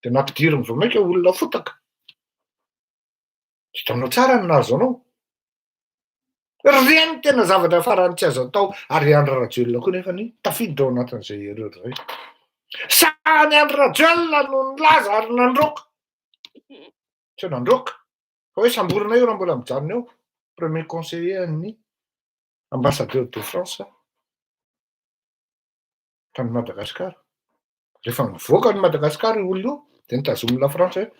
De nampidiriny vao maika olona fotaka. Hitanao tsara ny nahazo anao. Reny tena zavatra farany tsy azo atao ary Andry Rajoelina koa nefa ny tafiditra ao anatin'izay erreur zay. Sahany Andry Rajoelina no nilaza ary nandroaka. Tsy nandroaka. Fa hoe samborina io raha mbola mijanona eo. Premier conseiller ny ambassadeur de France tany Madagasikara. Rehefa mivoaka ny Madagasikara io olona io de nitazominy Lafrantsa hoe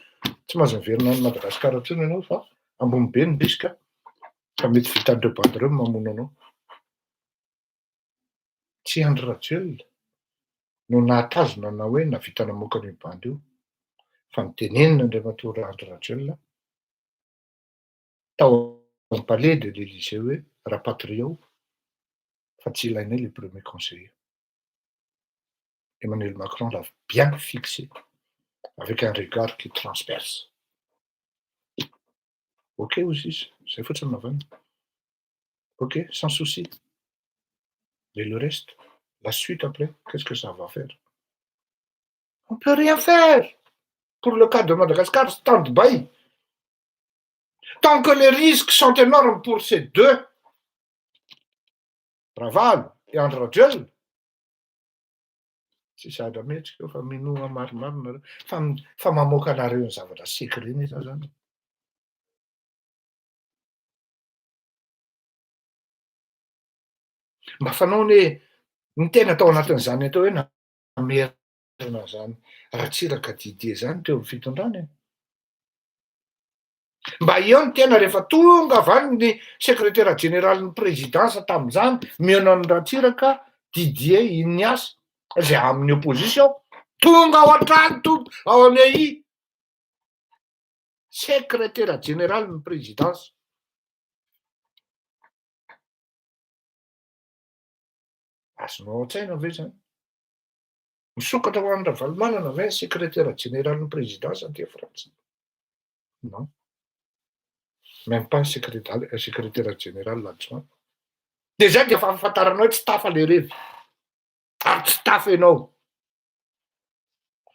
tsy mahazo miverina any Madagasikara intsony ianao fa ambony be ny bisika fa mety vitan'ireo bandereo mamono anao. Tsy Andry Rajoelina no nahatazona na hoe navita namoaka an'io bandy io fa nitenenina Andriamatoa Andry Rajoelina tao amin'ny palais de l'Élysée hoe rapatriao fa tsy ilainay le premier conseiller. Emmanuel Macron l'a bien fixé avec un regard qui transperce. Ok aux izy, zay fotsiny navana. Ok, sans souci. Et le reste, la suite après, qu'est-ce que ça va faire? On peut rien faire. Pour le cas de Madagascar, stand-by. Tant que les risques sont énormes pour ces deux, Raval et Andry Rajoelina, tsy sady ametsika fa minoa marimarina fa mamoaka anareo ny zavatra secret nesa zany. Mba fanao ny tena atao anatin'izany atao hoe namerina zany Ratsiraka Didier zany teo amin'ny fitondrany. Mba eo ny tena rehefa tonga avy any ny sekretera generalin'ny présidence tamin'izany mihena ny Ratsiraka Didier Ignace zay amin'ny opposition tonga ao an-trano ao amin'ny sekretera generalin'ny présidence. Azonao an-tsaina ve zany? Misokatra ho an'ny Ravalomanana ve sekretera generalin'ny présidence aty Frantsa? Non. Même pas secrétaire général adjoint. De zay de efa afantaranao hoe tsy tafa le revy. Ary tsy tafa ianao.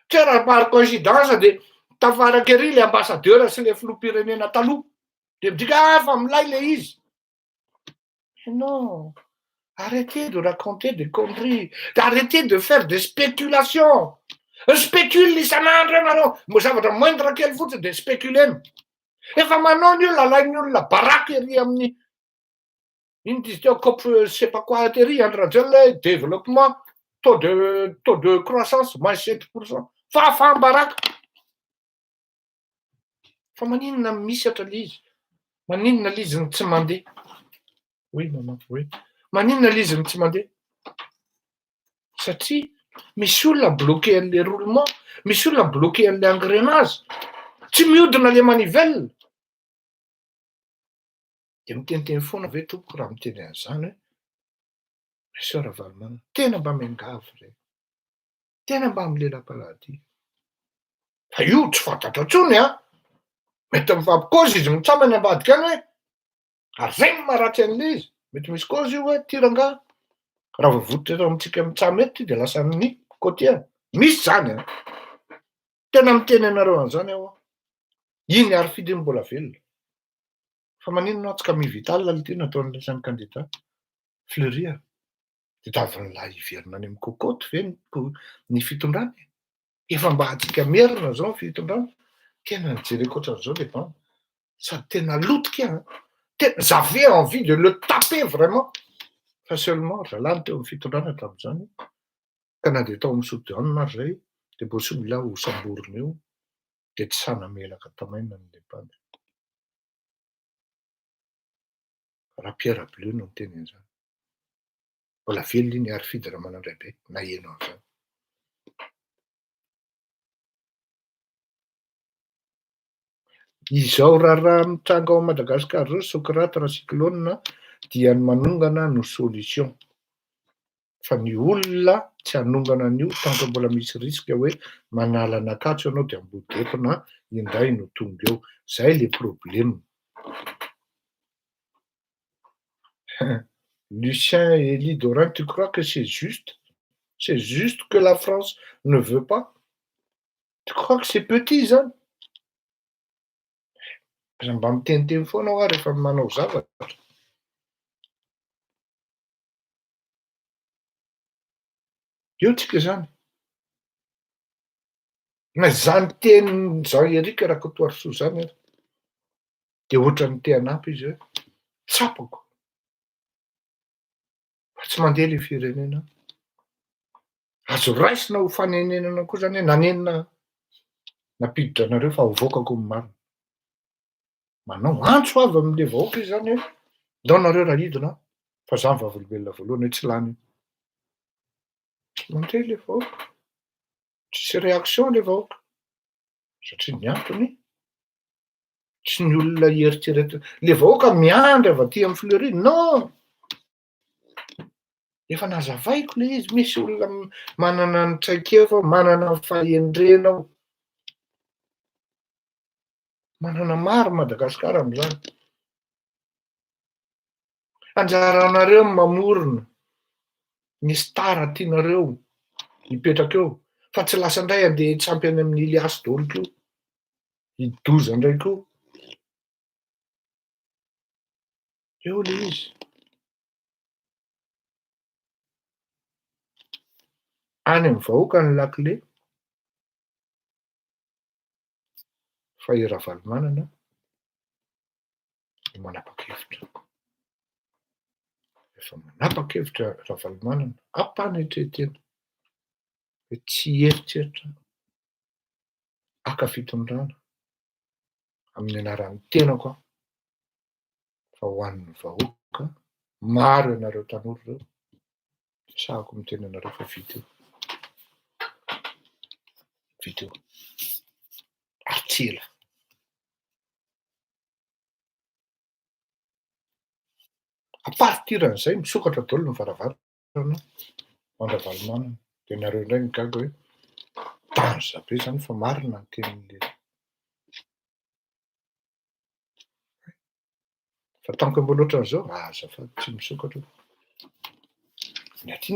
Tsy raha par coïncidence de tafaraky ery le ambassadeur sy le filoham-pirenena taloha. De midika fa milay le izy. Non. Arrêtez de raconter des conneries. Arrêtez de faire des spéculations. Spécule isan'andro ianareo. Mo zavatra moindre kely fotsiny de spéculena. Efa manao ny olona alainy olona baraky ery amin'ny iny dizy teo COP je sais pas quoi ery Andry Rajoelina développement taux de croissance moins 7%. Fa fambaraka. Fa maninona misatra l'izy? Maninona l'izy ny tsy mandeha? Oui maman, oui. Maninona l'izy ny tsy mandeha? Satria misy olona bloqué an'le roulement, misy olona bloqué an'le engrenage. Tsy mihodina le manivelina. De miteniteny foana ve tompoko raha miteny an'izany hoe Monsieur Ravalomanana, tena mba miangavy re. Tena mba milela-paladia. Fa io tsy fantatra intsony mety mifampikôzy izy mitsamo any ambadika any hoe ary zay ny maharatsy an'le izy. Mety misy kôzy io hoe tiranga. Raha voavototra eto amintsika mitsamo eto de lasa ny côté. Misy zany tena miteny anareo an'izany aho. Iny ary fidiny mbola velona. Fa maninona tsy Camille Vital ity nataon'ny laisan'ny candidat Fleury. De tavin'ilay hiverina any amin'ny kokoty ve ny fitondrany. Efa mba hatsika merina zao ny fitondrany. Tena nijereko ohatran'izao le ban. Sady tena lotika. J'avais envie de le taper vraiment. Fa seulement zalany teo amin'ny fitondrana tamin'izany. Ka na de tao amin'ny Soudan ary zay de possible ho samboriny eo de tsy sanamelaka tamaina an'le bandy. Raha Pierre Bleu no niteny an'izany. Mbola velona iny ary fidina manandray be na ianao an'izany. Izao raha mitranga ao Madagasikara zao Sokraty raha cyclone dia ny manongana no solution. Fa ny olona tsy hanongana an'io tanka mbola misy risque hoe manala anakatso ianao de ambodeko na indray no tonga eo. Zay le problème. Lucien et Elie Dorin, tu crois que c'est juste? C'est juste que la France ne veut pas? Tu crois que c'est petit zany? Mba miteniteny foana aho rehefa manao zavatra. Eo tsika zany. Na zany teny zao Erika Rakotoarisoa zany de ohatran'ny te hanampy izy hoe tsapako. Fa tsy mandeha le firenena. Azo raisina ho fanenenana koa zany hoe nanenina napiditra anareo fa hovoakako ny marina. Manao antso avy amin'le vahoaka izy zany hoe ndao nareo raha idina fa za ny vavolombelona voalohany hoe tsy lany. Mandray le vahoaka. Tsisy réaction le vahoaka. Satria ny antony tsy ny olona ieritreretana. Le vahoaka miandry avy aty amin'ny Fleury. Non! Efa nazavaiko le izy, misy olona manana ny traikefa, manana ny fahendrenao. Manana maro Madagasikara amin'izany. Anjaranareo mamorona ny star tianareo hipetraka eo, fa tsy lasa indray andeha hitsampy any amin'ny Iliasy daholo koa. Hidoza indray koa. Eo le izy. Any amin'ny vahoaka ny lakile. Fa i Ravalomanana no manapa-kevitra. Efa manapa-kevitra Ravalomanana ampanetretena hoe tsy heritreritra haka fitondrana amin'ny anaran'ny tenako aho fa ho an'ny vahoaka maro ianareo tanora ireo. Sahako miteny anareo fa vita eo. Vita eo. Atsela. Apartiran'izay misokatra daholo ny varavarana ho an'ny Ravalomanana. Dia nareo indray migaga hoe danja be zany fa marina ny tenin'le. Fa tanko mbola ohatran'izao azafady tsy misokatra. Ny aty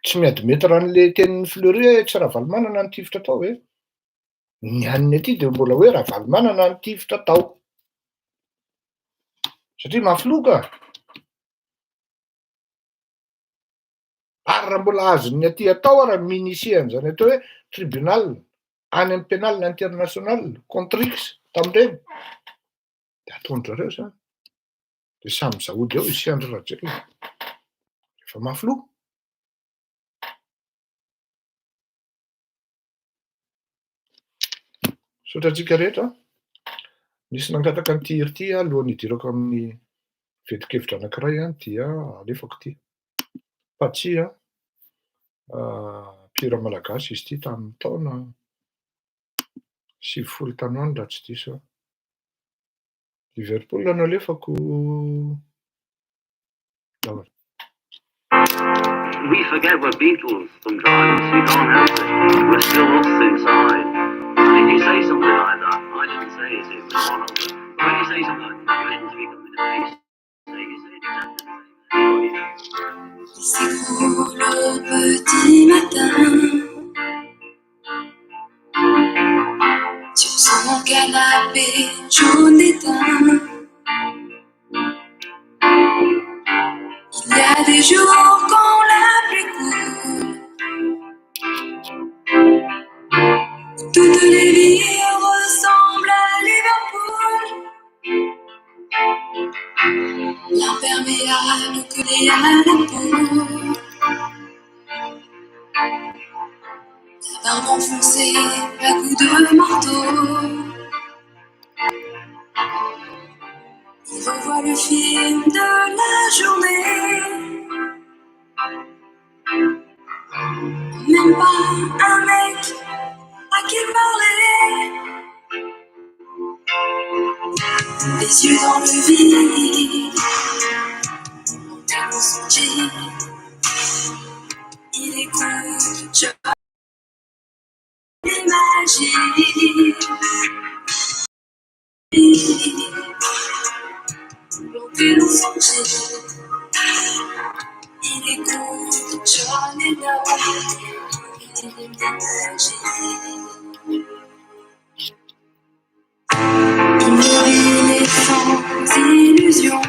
tsy miadimety ran'le tenin'ny Fleury hoe tsy Ravalomanana ny tifitra tao hoe. Ny aniny aty dia mbola hoe Ravalomanana ny tifitra tao. Satria mafloka. Ary raha mbola azony aty atao raha minisia an'izany atao hoe tribunal any amin'ny penal international contre X tamin'ireny. Dia ataon'zareo zany. Dia samy zaody eo isi Andry Rajoelina. Efa mafloka. Sotratsika rehetra, nisy nangataka ny tir ity alohan'ny hidirako amin'ny vetikevitra anankiray dia alefako ity. Patsia mpihira malagasy izy ity tamin'ny taona 70 tanoana raha tsy diso aho. Liverpool no alefako. We forget we're Beatles sometimes, you can't help it. We're still lost inside. And if you say something like that, I didn't say it, it was one of them. But when you say something like that, you didn't speak up in the face. You say exactly the same. C'est pour le petit matin, sur son canapé jaune d'étain. Il y a des jours quand la pluie coule, toutes les villes ressemblent à Liverpool. L'imperméable collé à la peau, la barbe enfoncée à coups de marteau. Il revoit le film de la journée. Même pas un mec à qui parler. Les yeux dans le vide, monté dans son jean. Il écoute Johnny Magie. Monté dans son jean. Il écoute Johnny Magie. Il nourrit les sans illusions,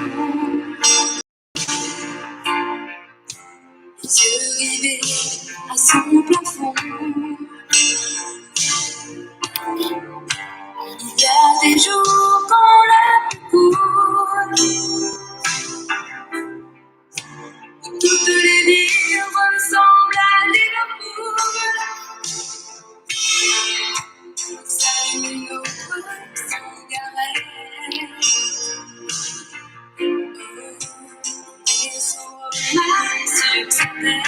les yeux rivés à son plafond. Il y a des jours quand la pluie coule, toutes les villes ressemblent à Liverpool. sur sa tête.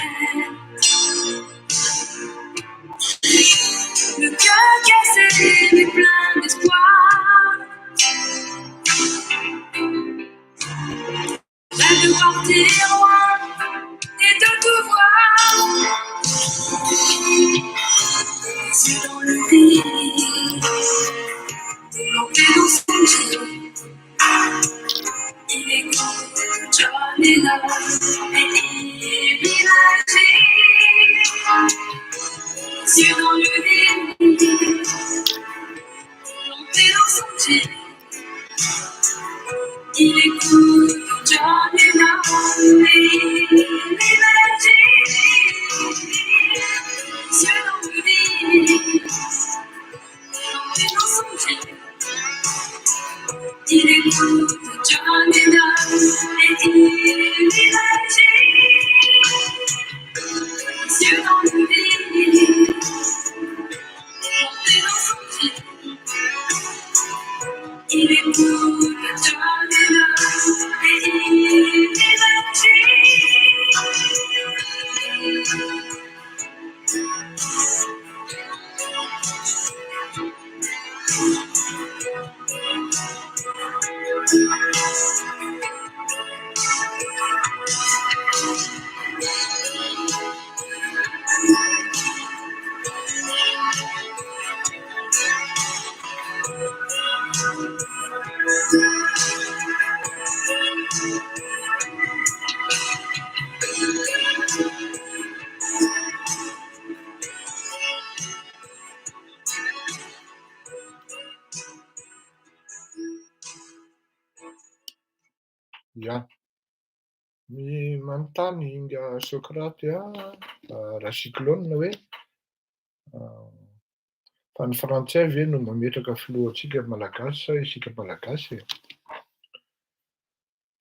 Le cœur cassé mais plein d'espoir. Rêve de partir loin et de tout voir. Les yeux dans le vide, planté dans son jean. Il écoute John Lennon et il imagine. Les yeux dans le vide, planté dans son jean. Il écoute John Lennon et il imagine. Les yeux dans le vide, planté dans son jean. Il écoute John Lennon et il imagine. Les yeux dans le vide, planté dans son jean. Il écoute John Lennon et il imagine. Ia, ny manontany inga Sokraty raha cyclone hoe fa ny frantsay ve no mametraka filohantsika malagasy sa isika malagasy?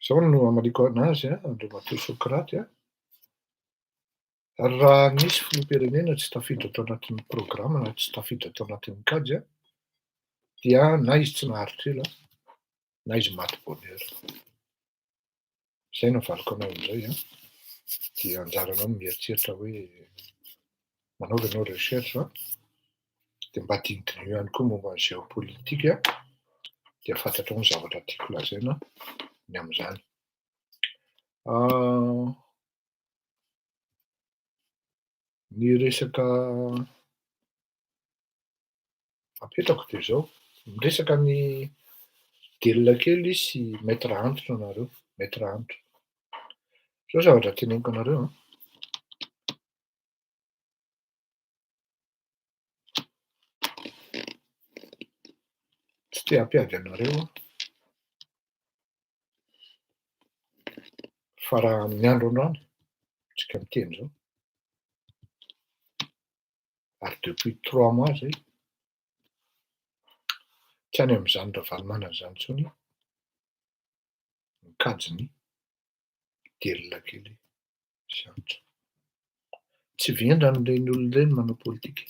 Zao no amaliko anazy Andriamatoa Sokraty raha nisy filoham-pirenena tsy tafiditra tao anatin'ny programa na tsy tafiditra tao anatin'ny kajy dia na izy tsy naharitra ela na izy maty bonheur. Zay no valiko anao amin'izay dia anjaranao mieritreritra hoe manaova ianao recherche dia mba dinidinio ihany koa momba ny géopolitika dia fantatrao ny zavatra tiako lazaina ny amin'izany. Ny resaka apetrako dia zao, miresaka ny delona kely sy maître antitra nareo, maître antitra. Zao zavatra teneniko anareo tsy te hampiady anareo fa raha amin'ny andro androany tsika miteny zao ary depuis 3 mois zay tsy any amin'izany ravalimana zany intsony mikajy ny delona kely sy antitra. Tsy vendra n'ireny olona ireny manao politika.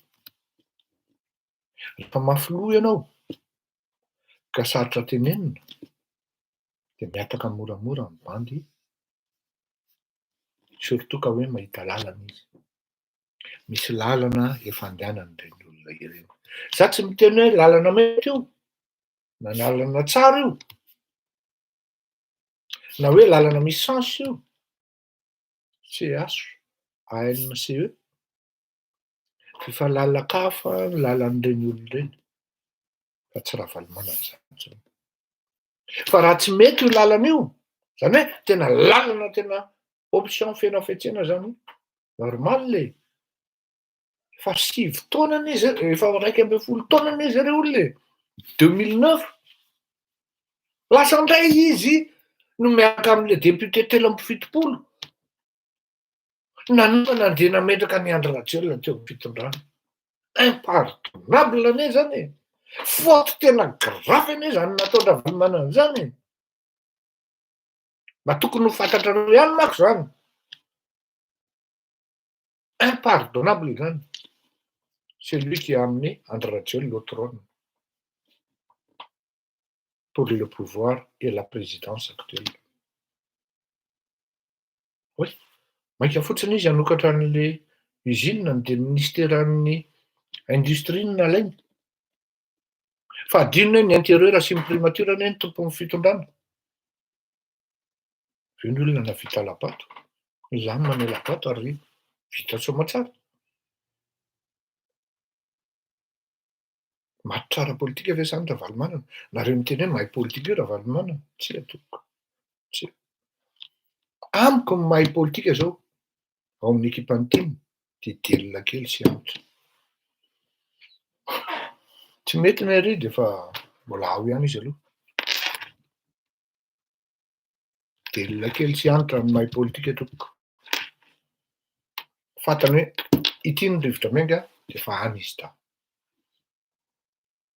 Rehefa mafy loha ianao ka sarotra tenenina dia miataka moramora mibandy surtout ka hoe mahita lalana izy. Misy lalana efa andehanan'ireny olona ireny. Za tsy miteny hoe lalana mety io na lalana tsara io na hoe lalana misy sens io. CH, ANCE fa lalakafa ny lalan'ireny olona ireny fa tsy ravalimana zany. Fa raha tsy mety io lalana io, zany hoe tena lalana tena option fena fihetsehana zany normal le efa 7 taona izy efa 1 taona izy ireo le 2009 lasa indray izy no miaraka amin'le député 370 nanomana dia nametraka ny Andry Rajoelina teo amin'ny fitondrana. Impardonnable anie zany faute tena grave anie zany nataony ravalimana an'izany mba tokony ho fantatrareo ihany manko zany. Impardonnable zany. C'est lui qui a amené André Rajoelina au trône pour le pouvoir et la présidence actuelle. Oui, Maika fotsiny izy hanokatra an'le usine dia ministeran'ny industrie no nalainy. Fa adinona hoe ny intérieur sy ny primature anie ny tompon'ny fitondrana. Eo ny olona navita lapato. Izaho manao lapato ary vita soamatsara. Maty tsara politika ve zany Ravalomanana? Nareo miteny hoe mahay politika io Ravalomanana? Tsy atoko. Tsy. Amiko ny mahay politika zao ao amin'ny ekipany tiany dia delona kely sy antitra. Tsy mety ny ary dia fa mbola ao ihany izy aloha. Delona kely sy antitra ny mahay politika tokoko. Fantany hoe ity ny rivotra miainga dia fa any izy ta.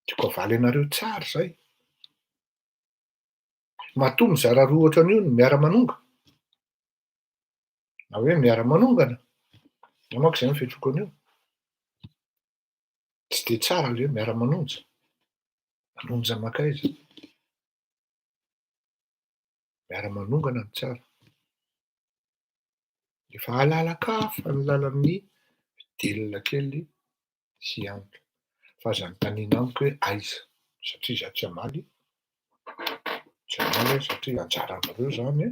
Tsy koa valy anareo tsara izay. Matoa mizara roa ohatran'io ny miara-manonga. Na hoe miara-manongana. Na manko izay ny fiantsoko an'io. Tsy dia tsara ilay hoe miara-manonja. Manonja makaiza. Miara-manongana no tsara. Efa alalakafa ny lalan'ny delona kely sy antitra. Fa aza nontaniana amiko hoe aiza. Satria izaho tsy hamaly. Tsy hamaly satria anjaranareo zany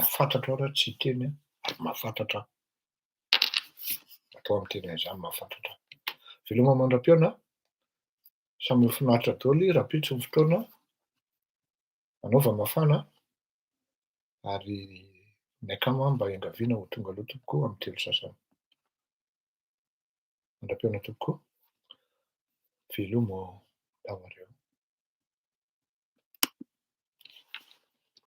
mahafantatra aho raha tsy hiteny ary mahafantatra aho. Atao amin'ny teny an'izany mahafantatra aho. Veloma mandram-piona. Samy finaritra daholo rapitso ny fotoana. Anaova mafana ary ny akama mba hiangaviana ho tonga aloha tompoko amin'ny telo sasany. Mandram-piona tompoko. Veloma ho avareo.